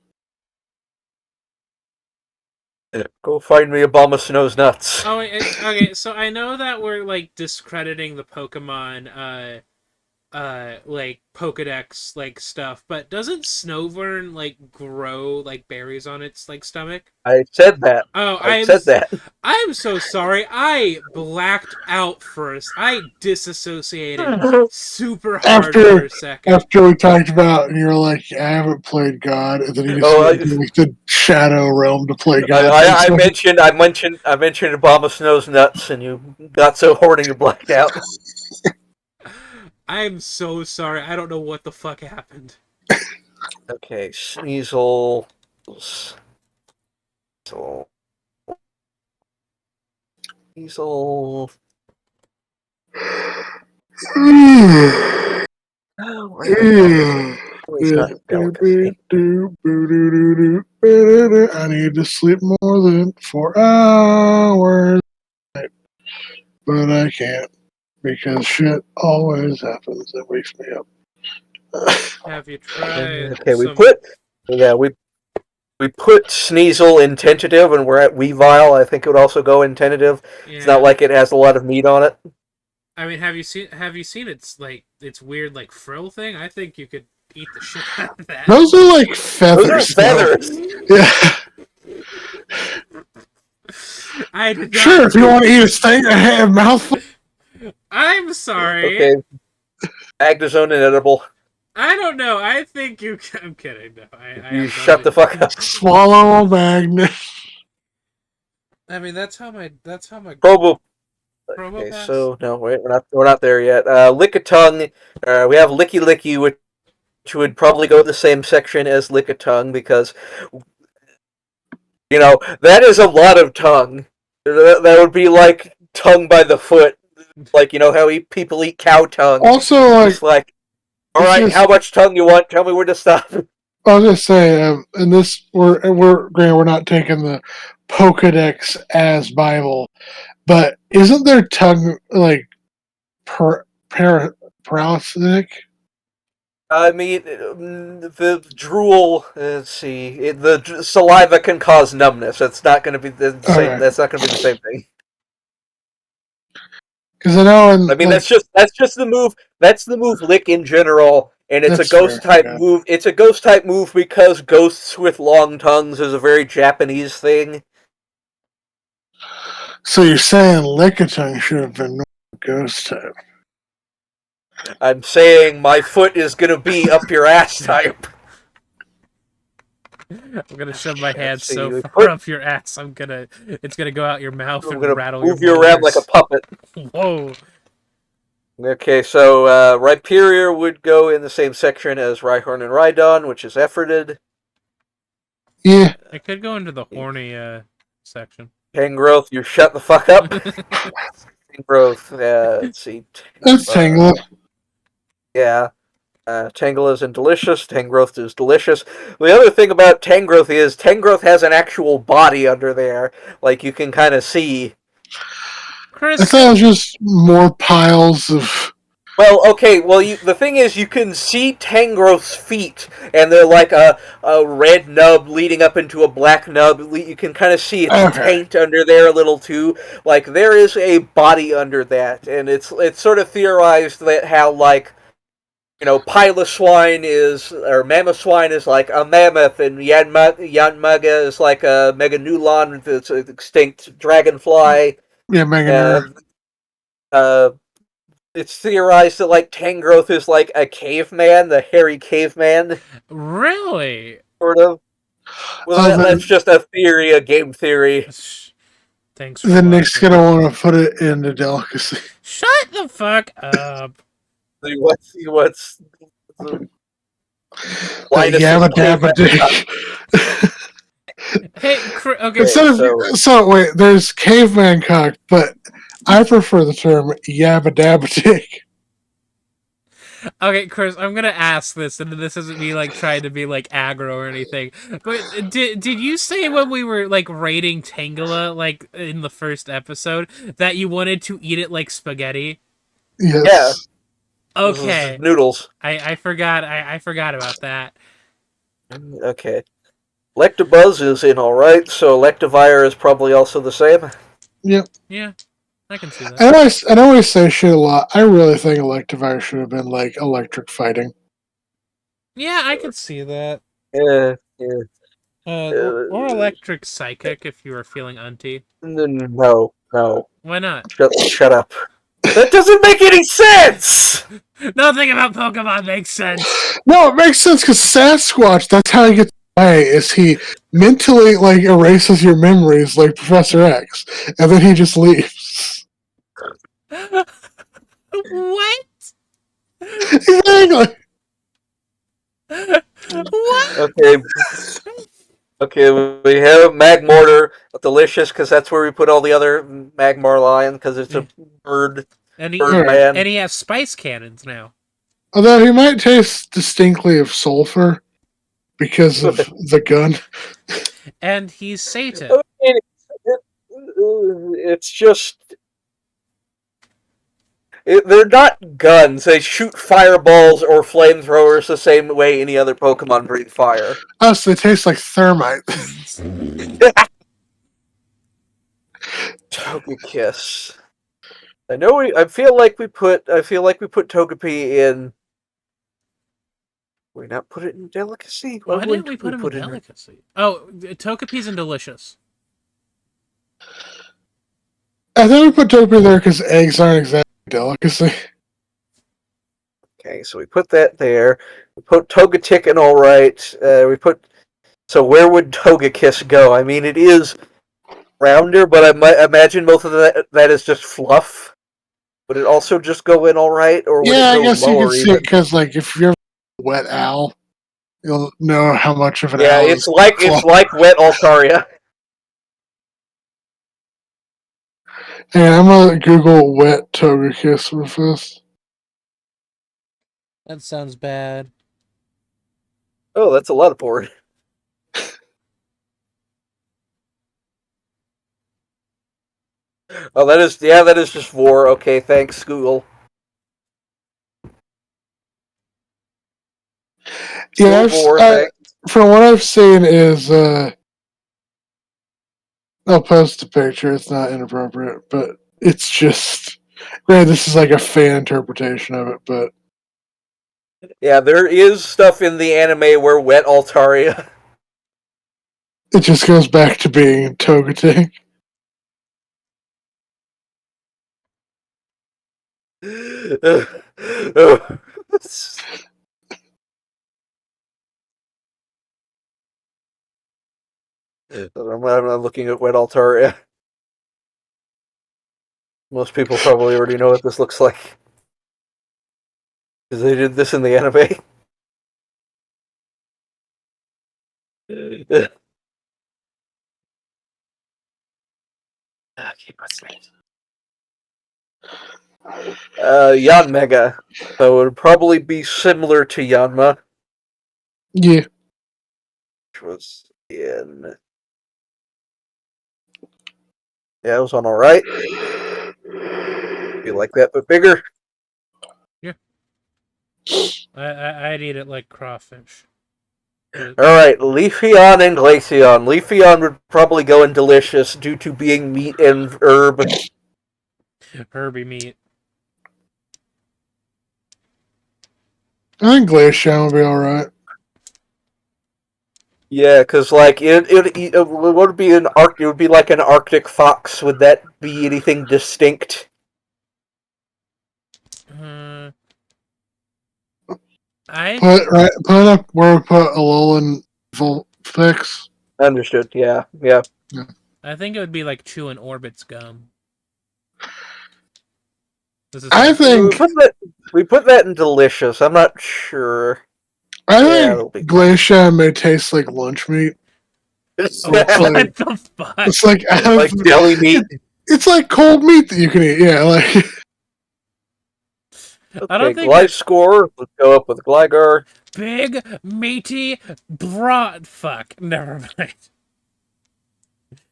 Go find me Obama Snow's nuts. Oh, okay. So I know that we're like discrediting the Pokemon, like Pokedex like stuff, but doesn't Snowvern like grow like berries on its like stomach? I said that. Oh, I said that. I am so sorry. I blacked out first. I disassociated super hard for After a second. after we talked about, and you're like, I haven't played God, and then you just Oh, went into like the shadow realm to play I, God. I, I mentioned Obama Snow's nuts, and you got so horny you blacked out. I am so sorry. I don't know what the fuck happened. Okay, Sneasel. Sneasel. Sneasel. Where is delicacy? It's not delicacy. I need to sleep more than 4 hours, but I can't because shit always happens that wakes me up. Have you tried Okay, some? we put Sneasel in tentative, and we're at Weavile. I think it would also go in tentative. It's not Yeah. like it has a lot of meat on it. I mean, have you seen its like its weird like frill thing? I think you could eat the shit out of that. Those are like Those are feathers, though. feathers. Yeah, I did sure. not. If you want to eat a steak, a mouthful. I'm sorry. Okay, Magnezone inedible. I don't know. I think you. I'm kidding. No, I You have no shut idea. the fuck up. Swallow a magnet. I mean, that's how my Probo. promo Okay, pass. so no, wait, we're not there yet. Lickitung. We have Licky Licky, which would probably go in the same section as Lickitung because that is a lot of tongue. That would be like tongue by the foot, like how people eat cow tongue. Also, like, Just like, all it's right, how just. much tongue you want? Tell me where to stop. I was just saying, in this, granted, we're not taking the Pokedex as Bible, but isn't their tongue like parasitic? I mean, the drool. Let's see. The saliva can cause numbness. That's not going to be the same. Okay, That's not going to be the same thing. because I know, I in mean, like, that's just the move. That's the move Lick in general, and it's a that's ghost fair. type Yeah. move. It's a ghost type move because ghosts with long tongues is a very Japanese thing. So you're saying Lickitung should have been ghost type? I'm saying my foot is gonna be up your ass type. I'm gonna shove my hand Let's so see. far up your ass. It's gonna go out your mouth I'm and gonna rattle your move you around like a molars. puppet. Whoa. Okay, so Rhyperior would go in the same section as Rhyhorn and Rhydon, which is efforted. Yeah, It could go into the horny section. Tangrowth, you shut the fuck up. Tangrowth, let's see. that's Tangela. Yeah. Tangela is delicious. Tangrowth is delicious. The other thing about Tangrowth is Tangrowth has an actual body under there, like you can kind of see. I Chris, thought it was just more piles of. Well, okay. Well, the thing is, you can see Tangrowth's feet, and they're like a red nub leading up into a black nub. You can kind of see its Okay. taint under there a little too. Like there is a body under that, and it's sort of theorized that how like Piloswine is, or Mamoswine is like a mammoth, and Yanmaga is like a Meganulon, that's an extinct dragonfly. Yeah, Meganeer. Uh, uh, it's theorized that like Tangrowth is like a caveman, the hairy caveman, really? sort of. Well, Oh, that's just a theory, a game theory. Thanks for then Nick's laughing. gonna want to put it into delicacy. Shut the fuck up. See what's the That Linus's yabba dabba caveman. dick. Hey, Okay. Instead of so wait, there's caveman cock, but I prefer the term yabba dabba dick. Okay, Chris, I'm gonna ask this, and this isn't me like trying to be like aggro or anything. But did you say when we were like rating Tangela like in the first episode that you wanted to eat it like spaghetti? Yeah, Yes. this is Okay, noodles. I forgot I forgot about that. Okay. Electabuzz is in alright, so Electivire is probably also the same. Yep. Yeah, I can see that. I always say shit a lot. I really think Electivire should have been like electric fighting. Yeah, I can see that. Yeah, yeah. Or electric psychic if you were feeling unty. No. Why not? Shut up. That doesn't make any sense! Nothing about Pokemon makes sense. No, it makes sense because Sasquatch. That's how he gets away. Is he mentally like erases your memories like Professor X, and then he just leaves. What? Exactly. What? Okay, we have Magmortar, delicious because that's where we put all the other Magmar line because it's a bird And man. and he has spice cannons now. Although he might taste distinctly of sulfur because of the gun. And he's Satan. It's just they're not guns. They shoot fireballs or flamethrowers the same way any other Pokemon breathe fire. Oh, so they taste like thermite. Togekiss. I know I feel like we put Togepi in. We not put it in delicacy. Why didn't we put him in delicacy? Oh, Togepi's and delicious. I thought we put Togepi there because eggs aren't exactly a delicacy. Okay, so we put that there. We put Togetic in all right. We put. So where would Togekiss go? I mean, it is rounder, but I might imagine most of that is just fluff. Would it also just go in all right, or would it Yeah, go I guess you lower could see even? it because, like, if you're a wet owl, you'll know how much of an Yeah, owl it's is. like wet Altaria. Hey, I'm gonna Google wet Togekiss with this. That sounds bad. Oh, that's a lot of board. Oh, that is just war. Okay, thanks, Google. Yeah, Still war, from what I've seen is, I'll post a picture. It's not inappropriate, but it's just. Granted, this is like a fan interpretation of it, but Yeah, there is stuff in the anime where wet Altaria. it just goes back to being Togetic. I'm not looking at wet Altaria. Most people probably already know what this looks like. Because they did this in the anime. Okay, what's next? Yanmega. So it would probably be similar to Yanma. Yeah. Which was in. Yeah, it was on alright. Be like that, but bigger. Yeah. I'd eat it like crawfish. Alright, Leafeon and Glaceon. Leafeon would probably go in delicious due to being meat and herb. Herbie meat. I think Glaceon will be alright. Yeah, because like it would be it would be like an Arctic fox. Would that be anything distinct? I Put up where we put Alolan Vulpix. Understood. Yeah. I think it would be like chewing Orbit's gum. I think we put that in delicious. I'm not sure. I Yeah, think Glaceon may taste like lunch meat. It's Looks like What the fuck? it's like like deli meat. it's like cold meat that you can eat. Yeah, like I don't Okay, think Glide score. Let's go up with Gligar. big, meaty, broad. Fuck. Never mind.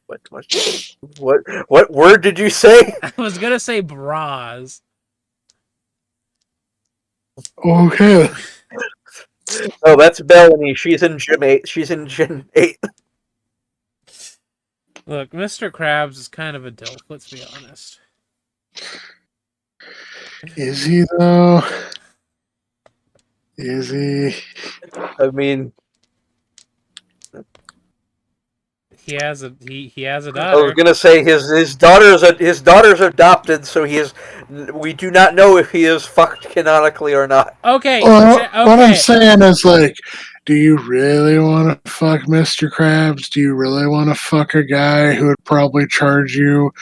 What word did you say? I was gonna say bras. okay. Oh, that's Bellany. She's in Gym 8. She's in Gen 8. Look, Mr. Krabs is kind of a dilf. Let's be honest. Is he though? Is he? I mean, He has a I was daughter. gonna say his daughter's adopted, so we do not know if he is fucked canonically or not. Okay, Well, what I'm okay. saying is like, do you really want to fuck Mr. Krabs? Do you really want to fuck a guy who would probably charge you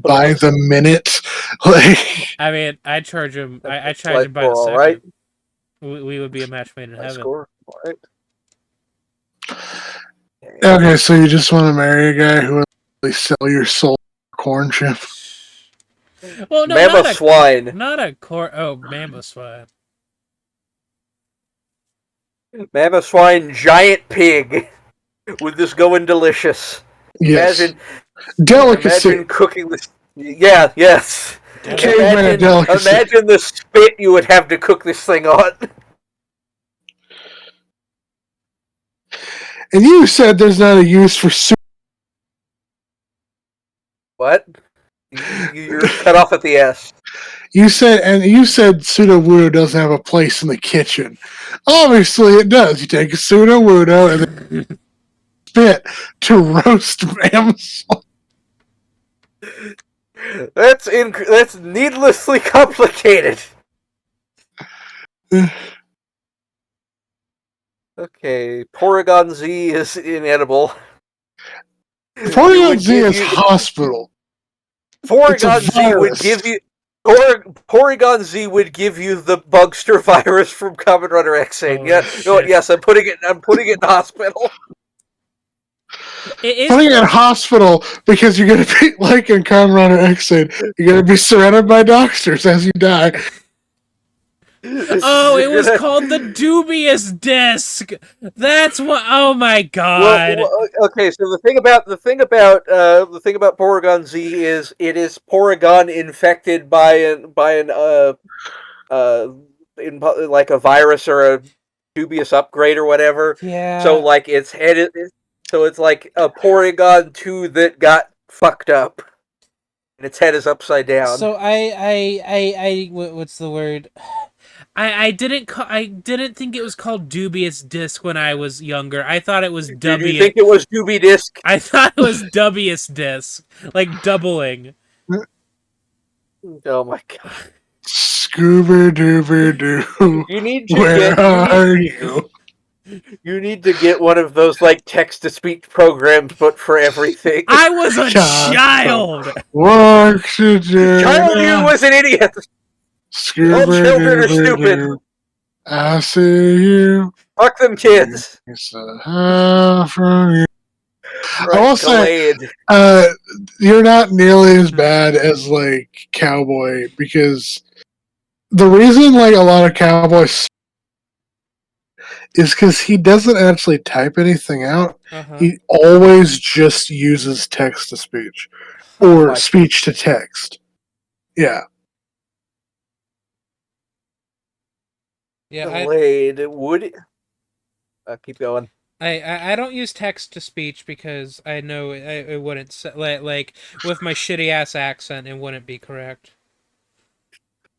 by the minute? Like, I mean, I charge him. I charge Life him by the score, all second. right. We would be a match made in Life heaven. score, all right. okay, so you just want to marry a guy who would really sell your soul for corn chip? Well, no, Mammoth swine. not a core. Oh, mammoth swine. Mammoth swine, giant pig. Would this go in delicious? Yes. Delicacy. Imagine cooking this. Yeah, yes. Caveman delicacy. Imagine the spit you would have to cook this thing on. And you said there's not a use for soup. What? You're cut off at the S. You said Pseudo Wudo doesn't have a place in the kitchen. Obviously, it does. You take a Pseudo Wudo and then spit to roast Amazon. That's needlessly complicated. Okay, porygon-Z is inedible. Porygon-Z is hospital. Porygon-Z would give you Porygon-Z would give you the Bugster virus from Kamen Rider X8. Yeah, you know what? Yes, I'm putting it in hospital. Putting it in hospital because you're going to be like in Kamen Rider X8. You're going to be surrounded by doctors as you die. Oh, it was called the dubious disc. That's what. Oh my god. Well, okay, so the thing about Porygon-Z is it is Porygon infected by like a virus or a dubious upgrade or whatever. Yeah. So like its head so it's like a Porygon 2 that got fucked up. And its head is upside down. So what's the word? I didn't think it was called dubious disc when I was younger. I thought it was Did you think it was Doobie Disc? I thought it was dubious disc, like doubling. Oh my god! Scoober doober doo. You need to Where are you? You need to get one of those like text-to-speech programs, but for everything. I was a child. What to do? Child, you was an idiot. All children are stupid. I see you. Fuck them kids. From you. Right, I will say, you're not nearly as bad as like Cowboy because the reason like a lot of Cowboys is because he doesn't actually type anything out. He always just uses text to speech or speech to text. Yeah. Yeah, Delayed. Would keep going. I don't use text to speech because I know it wouldn't like with my shitty ass accent it wouldn't be correct.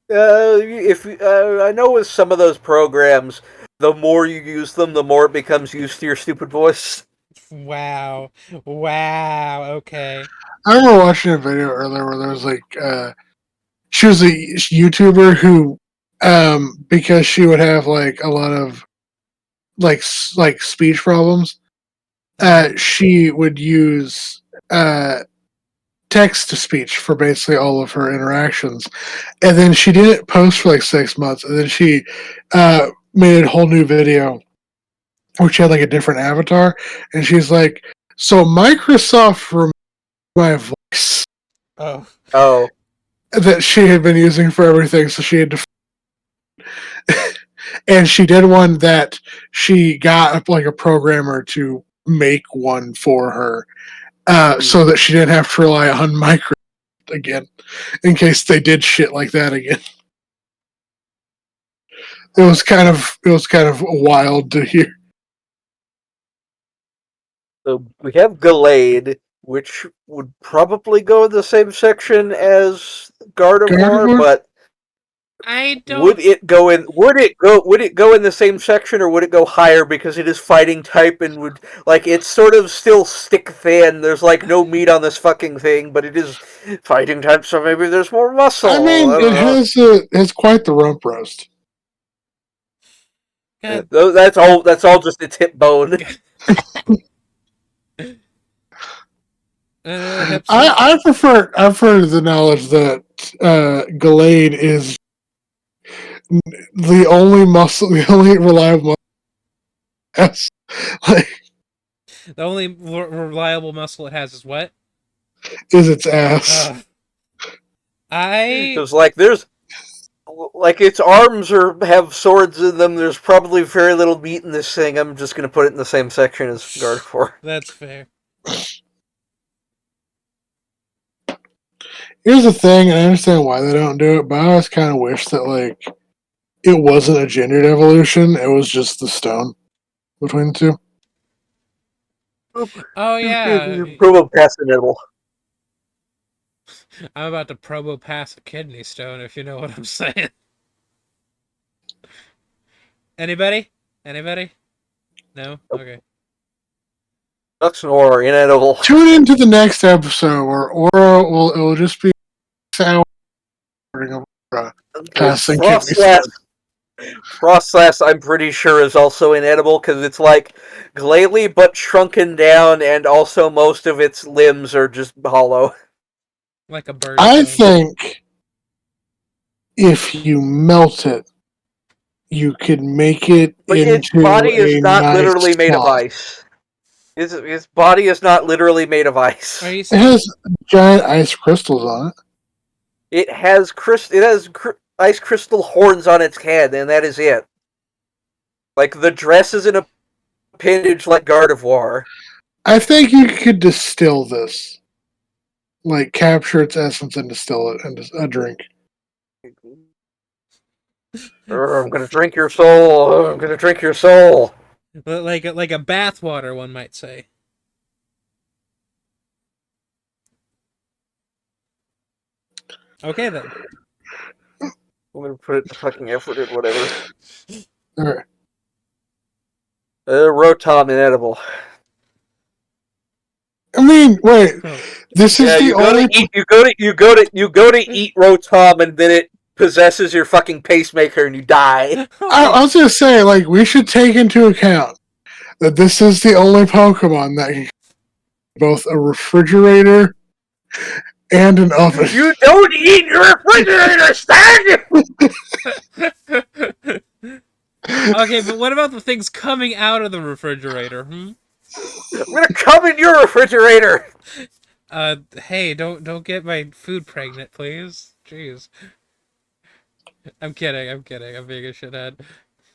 If I know with some of those programs, the more you use them, the more it becomes used to your stupid voice. Wow. Okay. I remember watching a video earlier where there was like she was a YouTuber who because she would have like a lot of like speech problems, she would use text to speech for basically all of her interactions, and then she didn't post for like 6 months, and then she made a whole new video where she had like a different avatar, and she's like, So Microsoft removed my voice Oh. Oh, that she had been using for everything, so she had to. And she did one that she got like a programmer to make one for her, so that she didn't have to rely on Microsoft again, in case they did shit like that again. It was kind of wild to hear. so we have Gallade, which would probably go in the same section as Gardevoir, Gardevoir? but I would don't. it go in? Would it go in the same section, or would it go higher because it is fighting type and would like it's sort of still stick thin? There's like no meat on this fucking thing, but it is fighting type, so maybe there's more muscle. I mean, I it don't know. has quite the rump roast. God. That's all. That's all just its hip bone. Hips. I prefer the knowledge that Gallade is the only muscle, the only reliable muscle. Like, The only reliable muscle it has is what? is its ass. I Because like there's like its arms have swords in them. There's probably very little meat in this thing. I'm just gonna put it in the same section as Gardevoir. That's fair. Here's the thing, and I understand why they don't do it, but I always kind of wish that like it wasn't a gendered evolution; it was just the stone between the two. Oh yeah, Provo Casanibal. I'm about to probo pass a kidney stone, if you know what I'm saying. Anybody? Anybody? No? Nope. Okay. Duxnor, inedible. Tune into the next episode where Aura will just be sour of passing kidney stone. Frostlass, I'm pretty sure, is also inedible because it's like Glalie but shrunken down, and also most of its limbs are just hollow. Like a bird I stone. think if you melt it, you could make it But its into body is a not nice literally made of cloth. ice. Its body is not literally made of ice. Are you It saying? has giant ice crystals on it. It has ice crystal horns on its head, and that is it. Like the dress is an appendage like Gardevoir. I think you could distill this, like capture its essence and distill it into a drink. I'm gonna drink your soul. I'm gonna drink your soul. Like a bathwater, one might say. Okay then. I'm gonna put the fucking effort in whatever. All right. Rotom inedible. I mean, wait. Oh. This is Yeah, the you go only. to eat. You go to eat Rotom, and then it possesses your fucking pacemaker, and you die. I was gonna say, like, we should take into account that this is the only Pokemon that can both a refrigerator and an oven. You don't eat your refrigerator, stand! Okay, but what about the things coming out of the refrigerator? I'm gonna come in your refrigerator. Hey, don't get my food pregnant, please. Jeez. I'm kidding. I'm being a shithead.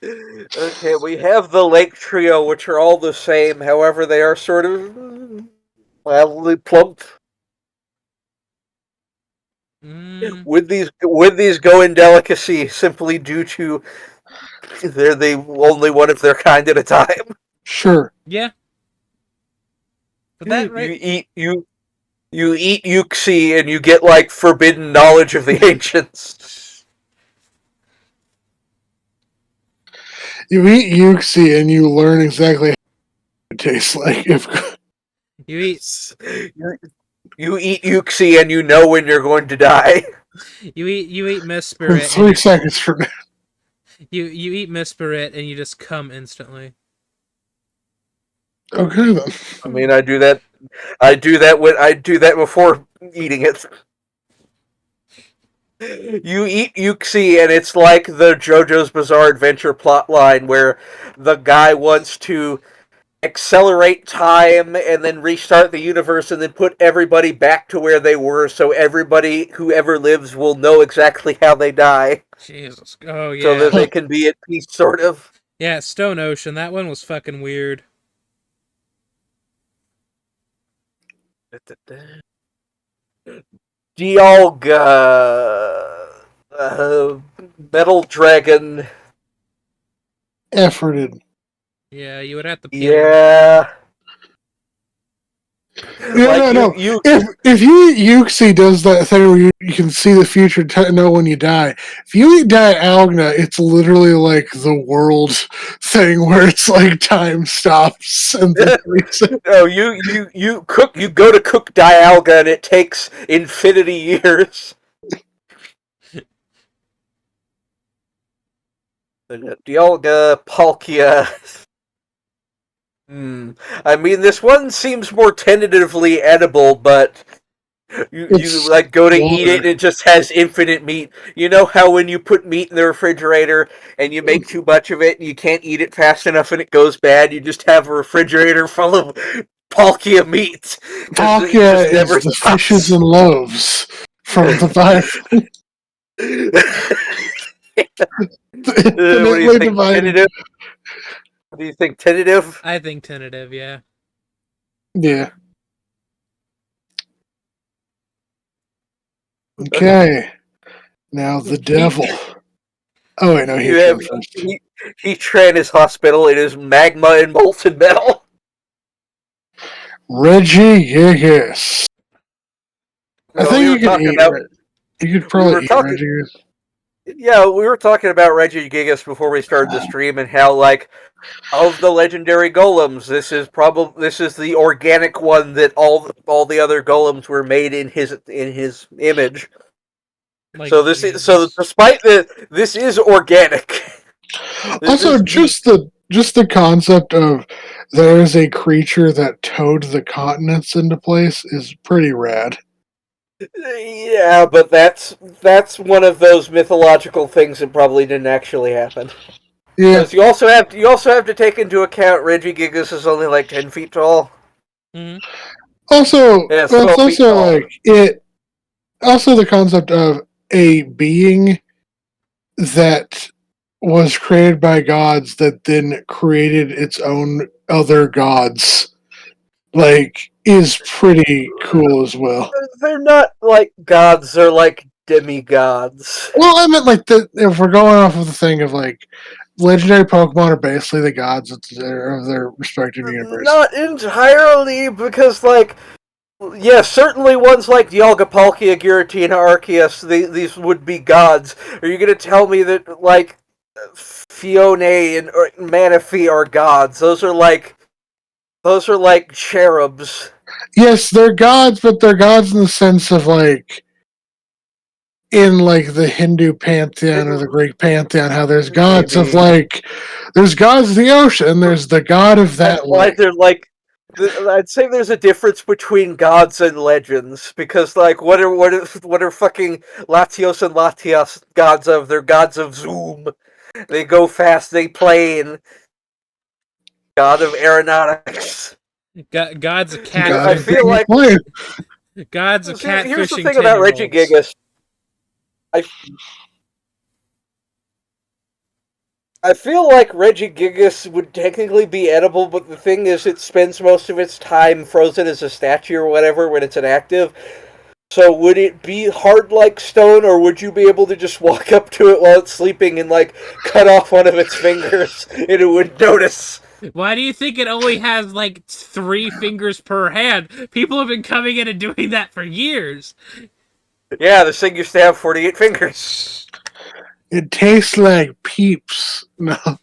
Okay, we have the Lake Trio, which are all the same. However, they are sort of mildly plump. With these go in delicacy simply due to they're the only one of their kind at a time. Sure. Yeah. But that right. You eat Yuxi and you get like forbidden knowledge of the ancients. You eat Yuxi and you learn exactly how it tastes like. If You eat You eat Yuxi and you know when you're going to die. you eat Miss in Spirit. 3 seconds from now. You eat Miss Spirit and you just come instantly. Okay then. I mean, I do that before eating it. You eat Yuxi, and it's like the JoJo's Bizarre Adventure plotline where the guy wants to accelerate time and then restart the universe and then put everybody back to where they were, so everybody who ever lives will know exactly how they die, Jesus. Oh so yeah. that they can be at peace, sort of. Yeah, Stone Ocean. That one was fucking weird. Dialga, Metal Dragon. Efforted. Yeah, you would have to peel him. Yeah. Yeah, Like no. you If Yuxi does that thing where you can see the future, know when you die. If you eat Dialga, it's literally like the world thing where it's like time stops and then resets. no, you go to cook Dialga and it takes infinity years. Dialga, Palkia. I mean, this one seems more tentatively edible, but you It's like go to eat it water. and it just has infinite meat. You know how when you put meat in the refrigerator and you make too much of it and you can't eat it fast enough and it goes bad, you just have a refrigerator full of Palkia meat. It Palkia just is never the fishes stops. and loaves from the Bible. What do you Infinitely think? divided. Tentative? What do you think? Tentative? I think tentative. Yeah. Yeah. Okay. Now the He, devil. Oh wait, no, you Heatran have first. he Tran is hospital. It is magma and molten metal. Regigigas. I Well, think we were you could talking eat. about You could we were probably eat talking Regigigas. yeah, we were talking about Regigigas before we started the stream and how like of the legendary golems, this is the organic one that all the other golems were made in his image. Like So Jesus. despite this is organic. This Also, is meat. just the concept of there is a creature that towed the continents into place is pretty rad. Yeah, but that's one of those mythological things that probably didn't actually happen. Yeah. Because you also have to take into account Regigigas is only like 10 feet tall. Hmm. Also, Yeah, it's well, it's 12 feet also tall. like it. Also, the concept of a being that was created by gods that then created its own other gods, like, is pretty cool as well. They're not like gods; they're like demigods. Well, I meant like if we're going off of the thing of like legendary Pokemon are basically the gods of their respective universe. Not entirely, because like yeah, certainly ones like Dialga, Palkia, Giratina, Arceus, these would be gods. Are you gonna tell me that like Fiona and Manaphy are gods? Those are like cherubs. Yes, they're gods, but they're gods in the sense of like in like the Hindu pantheon or the Greek pantheon, how there's gods of Maybe like there's gods of the ocean, there's the god of that's that why lake. they're like. I'd say there's a difference between gods and legends because, like, what are fucking Latios and Latias gods of? They're gods of Zoom. They go fast. They plane. God of aeronautics. God's a God I of feel being like played. God's of see, here's the catfishing thing about 10-year-olds. Regigigas. I I feel like Regigigas would technically be edible, but the thing is, it spends most of its time frozen as a statue or whatever when it's inactive. So would it be hard like stone, or would you be able to just walk up to it while it's sleeping and like cut off one of its fingers and it would notice? Why do you think it only has like 3 fingers per hand? People have been coming in and doing that for years. Yeah, this thing used to have 48 fingers. It tastes like peeps. No. I,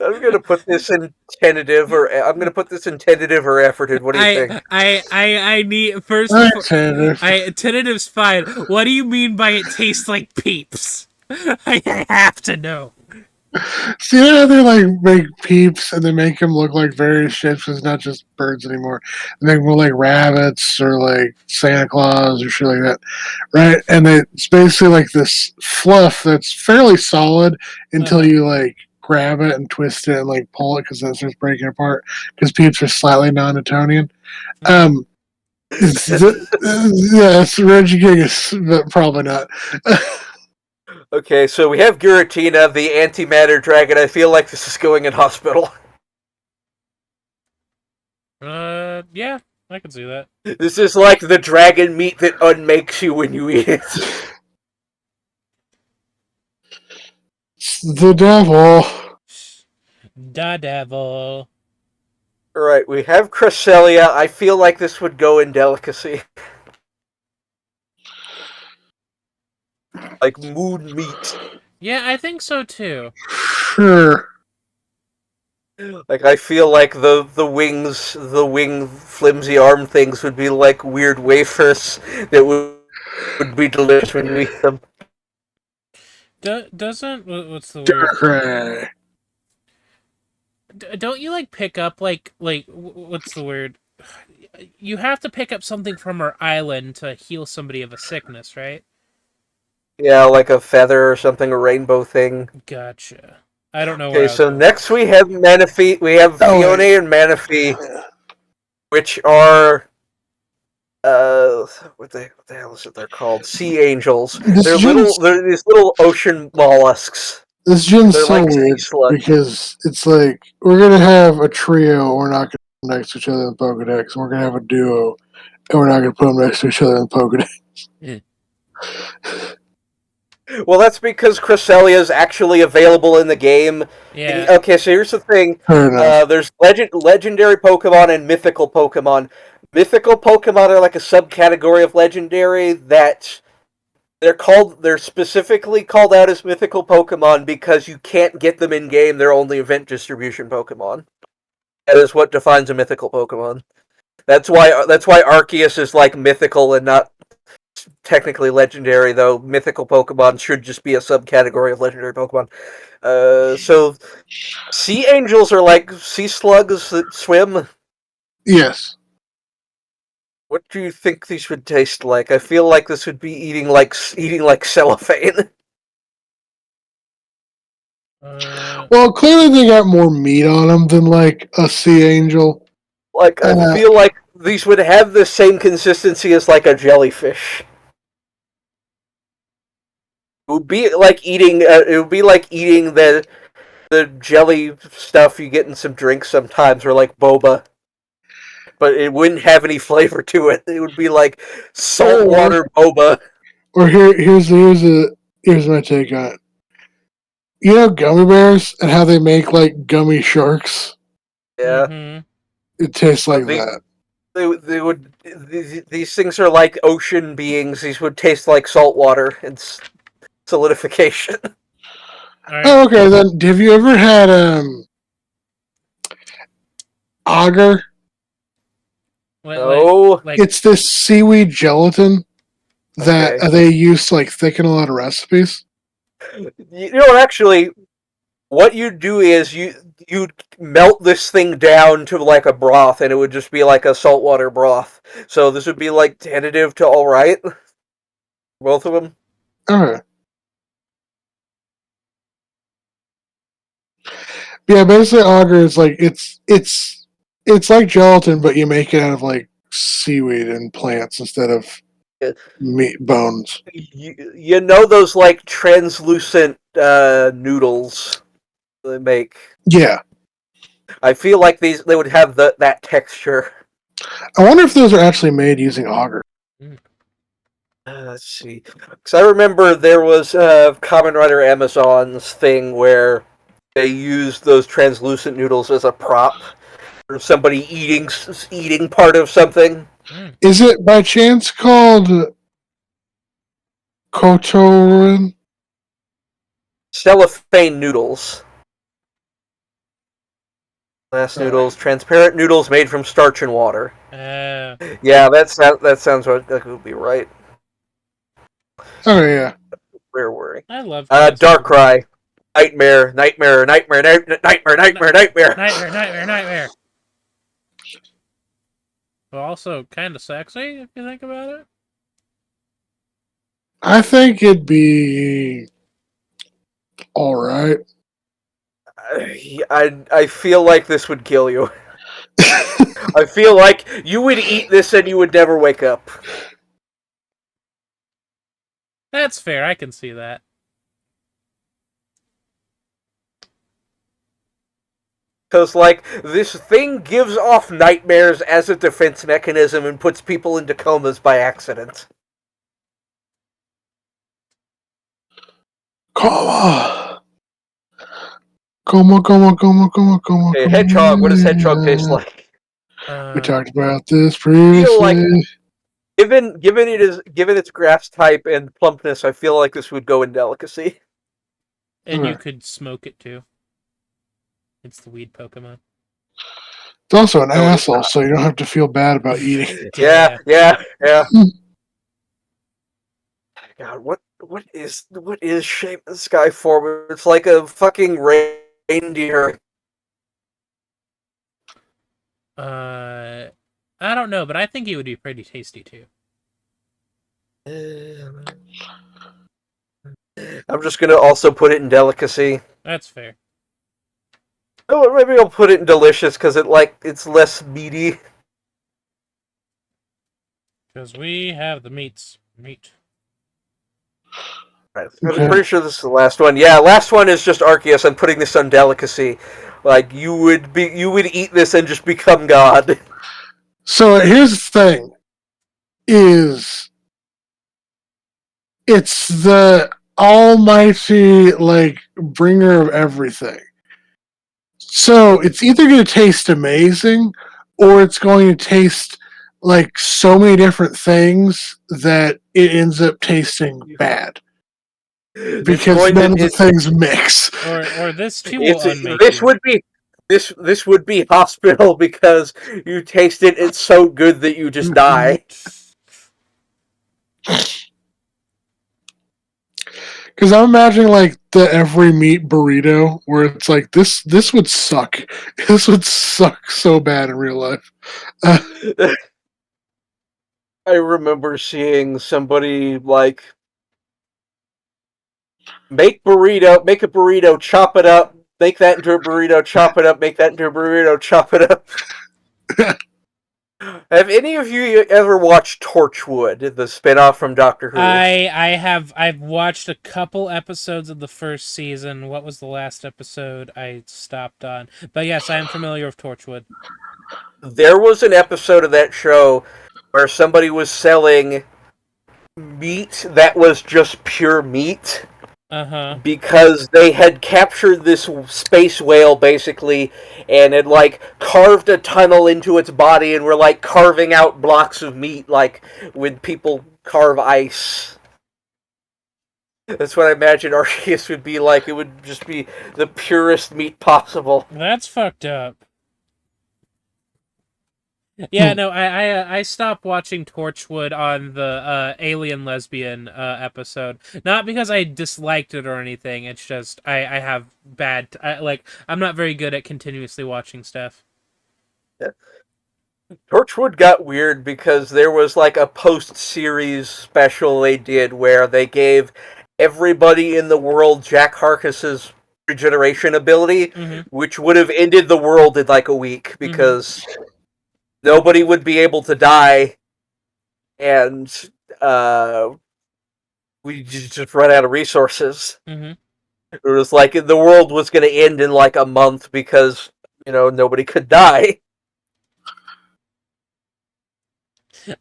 I'm gonna put this in tentative or efforted. What do you think? I need first before Alright, tentative's fine. What do you mean by it tastes like peeps? I have to know. see how they like make peeps and they make them look like various shapes. It's not just birds anymore. They make them look like rabbits or like Santa Claus or shit like that, right? And it's basically like this fluff that's fairly solid Uh until huh. you like grab it and twist it and like pull it because then it starts breaking apart because peeps are slightly non-Newtonian. Um, it's yes, Regigigas, but probably not. Okay, so we have Giratina, the antimatter dragon. I feel like this is going in hospital. Yeah, I can see that. This is like the dragon meat that unmakes you when you eat it. It's the devil. Da devil. Alright, we have Cresselia. I feel like this would go in delicacy. Like moon meat. Yeah, I think so too. Sure. Like I feel like the wings, the wing flimsy arm things would be like weird wafers that would be delicious when you eat them. Doesn't what's the word? Darkrai. Don't you like pick up like what's the word? You have to pick up something from our island to heal somebody of a sickness, right? Yeah, like a feather or something, a rainbow thing. Gotcha. I don't know where Okay, I was so going with next this. we have Manaphy. We have Oh, Fiona wait. and Manaphy, which are what the hell is it they're called? Sea angels. This gen's They're these little ocean mollusks. this gen's They're so like sea weird slugs. because it's like we're gonna have a trio. We're not gonna put them next to each other in Pokedex. And we're gonna have a duo, and we're not gonna put them next to each other in Pokedex. Well, that's because Cresselia is actually available in the game. Yeah. Okay, so here's the thing. Fair enough. There's legendary Pokemon and mythical Pokemon. Mythical Pokemon are like a subcategory of legendary that they're specifically called out as mythical Pokemon because you can't get them in game. They're only event distribution Pokemon. That is what defines a mythical Pokemon. That's why Arceus is like mythical and not technically legendary, though mythical Pokemon should just be a subcategory of legendary Pokemon. So sea angels are like sea slugs that swim. Yes. What do you think these would taste like? I feel like this would be eating like cellophane. Uh, Well, clearly they got more meat on them than like a sea angel. Like I Uh, feel like these would have the same consistency as like a jellyfish. It would be like eating. It would be like eating the jelly stuff you get in some drinks sometimes, or like boba. But it wouldn't have any flavor to it. It would be like or saltwater boba. or here's my take on it. You know gummy bears and how they make like gummy sharks. Yeah, mm-hmm. It tastes like they that. they would. These things are like ocean beings. These would taste like salt water and solidification. All right. Oh, okay. Then have you ever had auger? Like No. like It's this seaweed gelatin that Okay. they use to like thicken a lot of recipes. You know what? Actually, what you do is you melt this thing down to like a broth, and it would just be like a saltwater broth. So this would be like tentative to all right, both of them. Okay. Yeah, basically auger is like it's like gelatin, but you make it out of like seaweed and plants instead of meat bones. You know those like translucent noodles they make. Yeah. I feel like they would have that texture. I wonder if those are actually made using auger. mm, Let's see, because I remember there was Kamen Rider Amazon's thing where they used those translucent noodles as a prop for somebody eating part of something. mm. Is it by chance called Kotorin? Cellophane noodles. Glass Uh, noodles, transparent noodles made from starch and water. Uh, Yeah, that sounds like that would be right. oh yeah. I Where were we? love transparent Darkrai, noodles. nightmare, nightmare, nightmare, nightmare, nightmare, nightmare. Nightmare, nightmare, nightmare. But also kind of sexy if you think about it. I think it'd be all right. I feel like this would kill you. I feel like you would eat this and you would never wake up. That's fair. I can see that. Because, like, this thing gives off nightmares as a defense mechanism and puts people into comas by accident. Coma. Coma. Hey, hedgehog, what does hedgehog taste like? We Um, talked about this I feel like, previously. given its grass type and plumpness, I feel like this would go in delicacy. and you could smoke it too. It's the weed Pokemon. It's also an No, it is asshole, so you don't have to feel bad about eating. Yeah, Damn. yeah. God, what is shape the sky form? It's like a fucking reindeer. I don't know, but I think it would be pretty tasty too. I'm just gonna also put it in delicacy. That's fair. Oh, maybe I'll put it in delicious because it's less meaty. Because we have the meats. Meat. Right. Okay. I'm pretty sure this is the last one. Yeah, last one is just Arceus. I'm putting this on delicacy. Like you would eat this and just become God. So here's the thing: is it's the almighty bringer of everything. So it's either going to taste amazing, or it's going to taste like so many different things that it ends up tasting bad It's because going none to of the things mix. Or this too will unmake this you. would be this would be hospital because you taste it. It's so good that you just die. Because I'm imagining the every meat burrito where it's like this would suck. This would suck so bad in real life. I remember seeing somebody like make a burrito, chop it up, make that into a burrito, chop it up, make that into a burrito, chop it up. Have any of you ever watched Torchwood, the spinoff from Doctor Who? I've watched a couple episodes of the first season. What was the last episode I stopped on? But yes, I am familiar with Torchwood. There was an episode of that show where somebody was selling meat that was just pure meat. Uh-huh. Because they had captured this space whale basically and had carved a tunnel into its body and were carving out blocks of meat like when people carve ice. That's what I imagine Arceus would be like. It would just be the purest meat possible. That's fucked up. Yeah, no, I stopped watching Torchwood on the alien lesbian episode. Not because I disliked it or anything. It's just I have I'm not very good at continuously watching stuff. Yeah. Torchwood got weird because there was a post-series special they did where they gave everybody in the world Jack Harkness's regeneration ability, which would have ended the world in a week because nobody would be able to die, and we just run out of resources. It was the world was going to end in a month because nobody could die.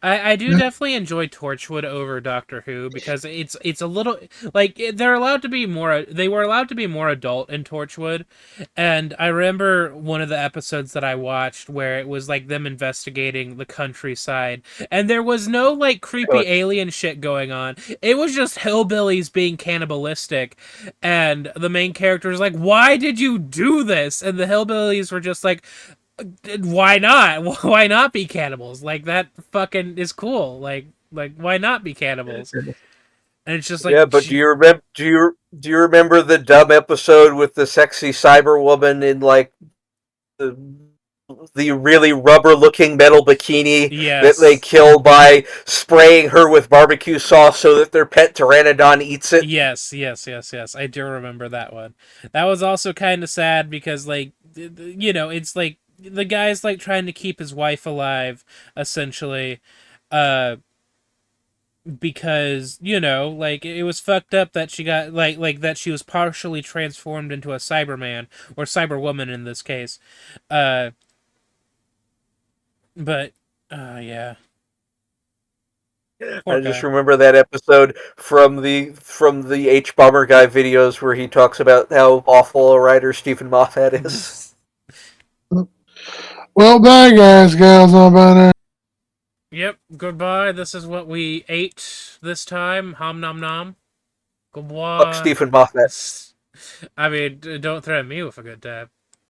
I do definitely enjoy Torchwood over Doctor Who because it's a little they're allowed to be more they were allowed to be more adult in Torchwood, and I remember one of the episodes that I watched where it was them investigating the countryside and there was no creepy alien shit going on. It was just hillbillies being cannibalistic, and the main character was like, "Why did you do this?" And the hillbillies were just like, why not? Why not be cannibals? That fucking is cool. Why not be cannibals? And it's just Yeah, but do you remember? Do you remember the dumb episode with the sexy cyber woman in the the really rubber-looking metal bikini that they Yes. kill by spraying her with barbecue sauce so that their pet pteranodon eats it. Yes. I do remember that one. That was also kind of sad because, like, it's like the guy's like trying to keep his wife alive, essentially, uh, because like it was fucked up that she got like that she was partially transformed into a Cyberman or Cyberwoman in this case, uh, but yeah, poor I just guy. remember that episode from the H Bomber Guy videos where he talks about how awful a writer Stephen Moffat is. Well, bye, guys, gals, all about it. Yep. Goodbye. This is what we ate this time. Hom nom nom. Fuck Goodbye. Stephen Moffat. I mean, don't threaten me with a good time.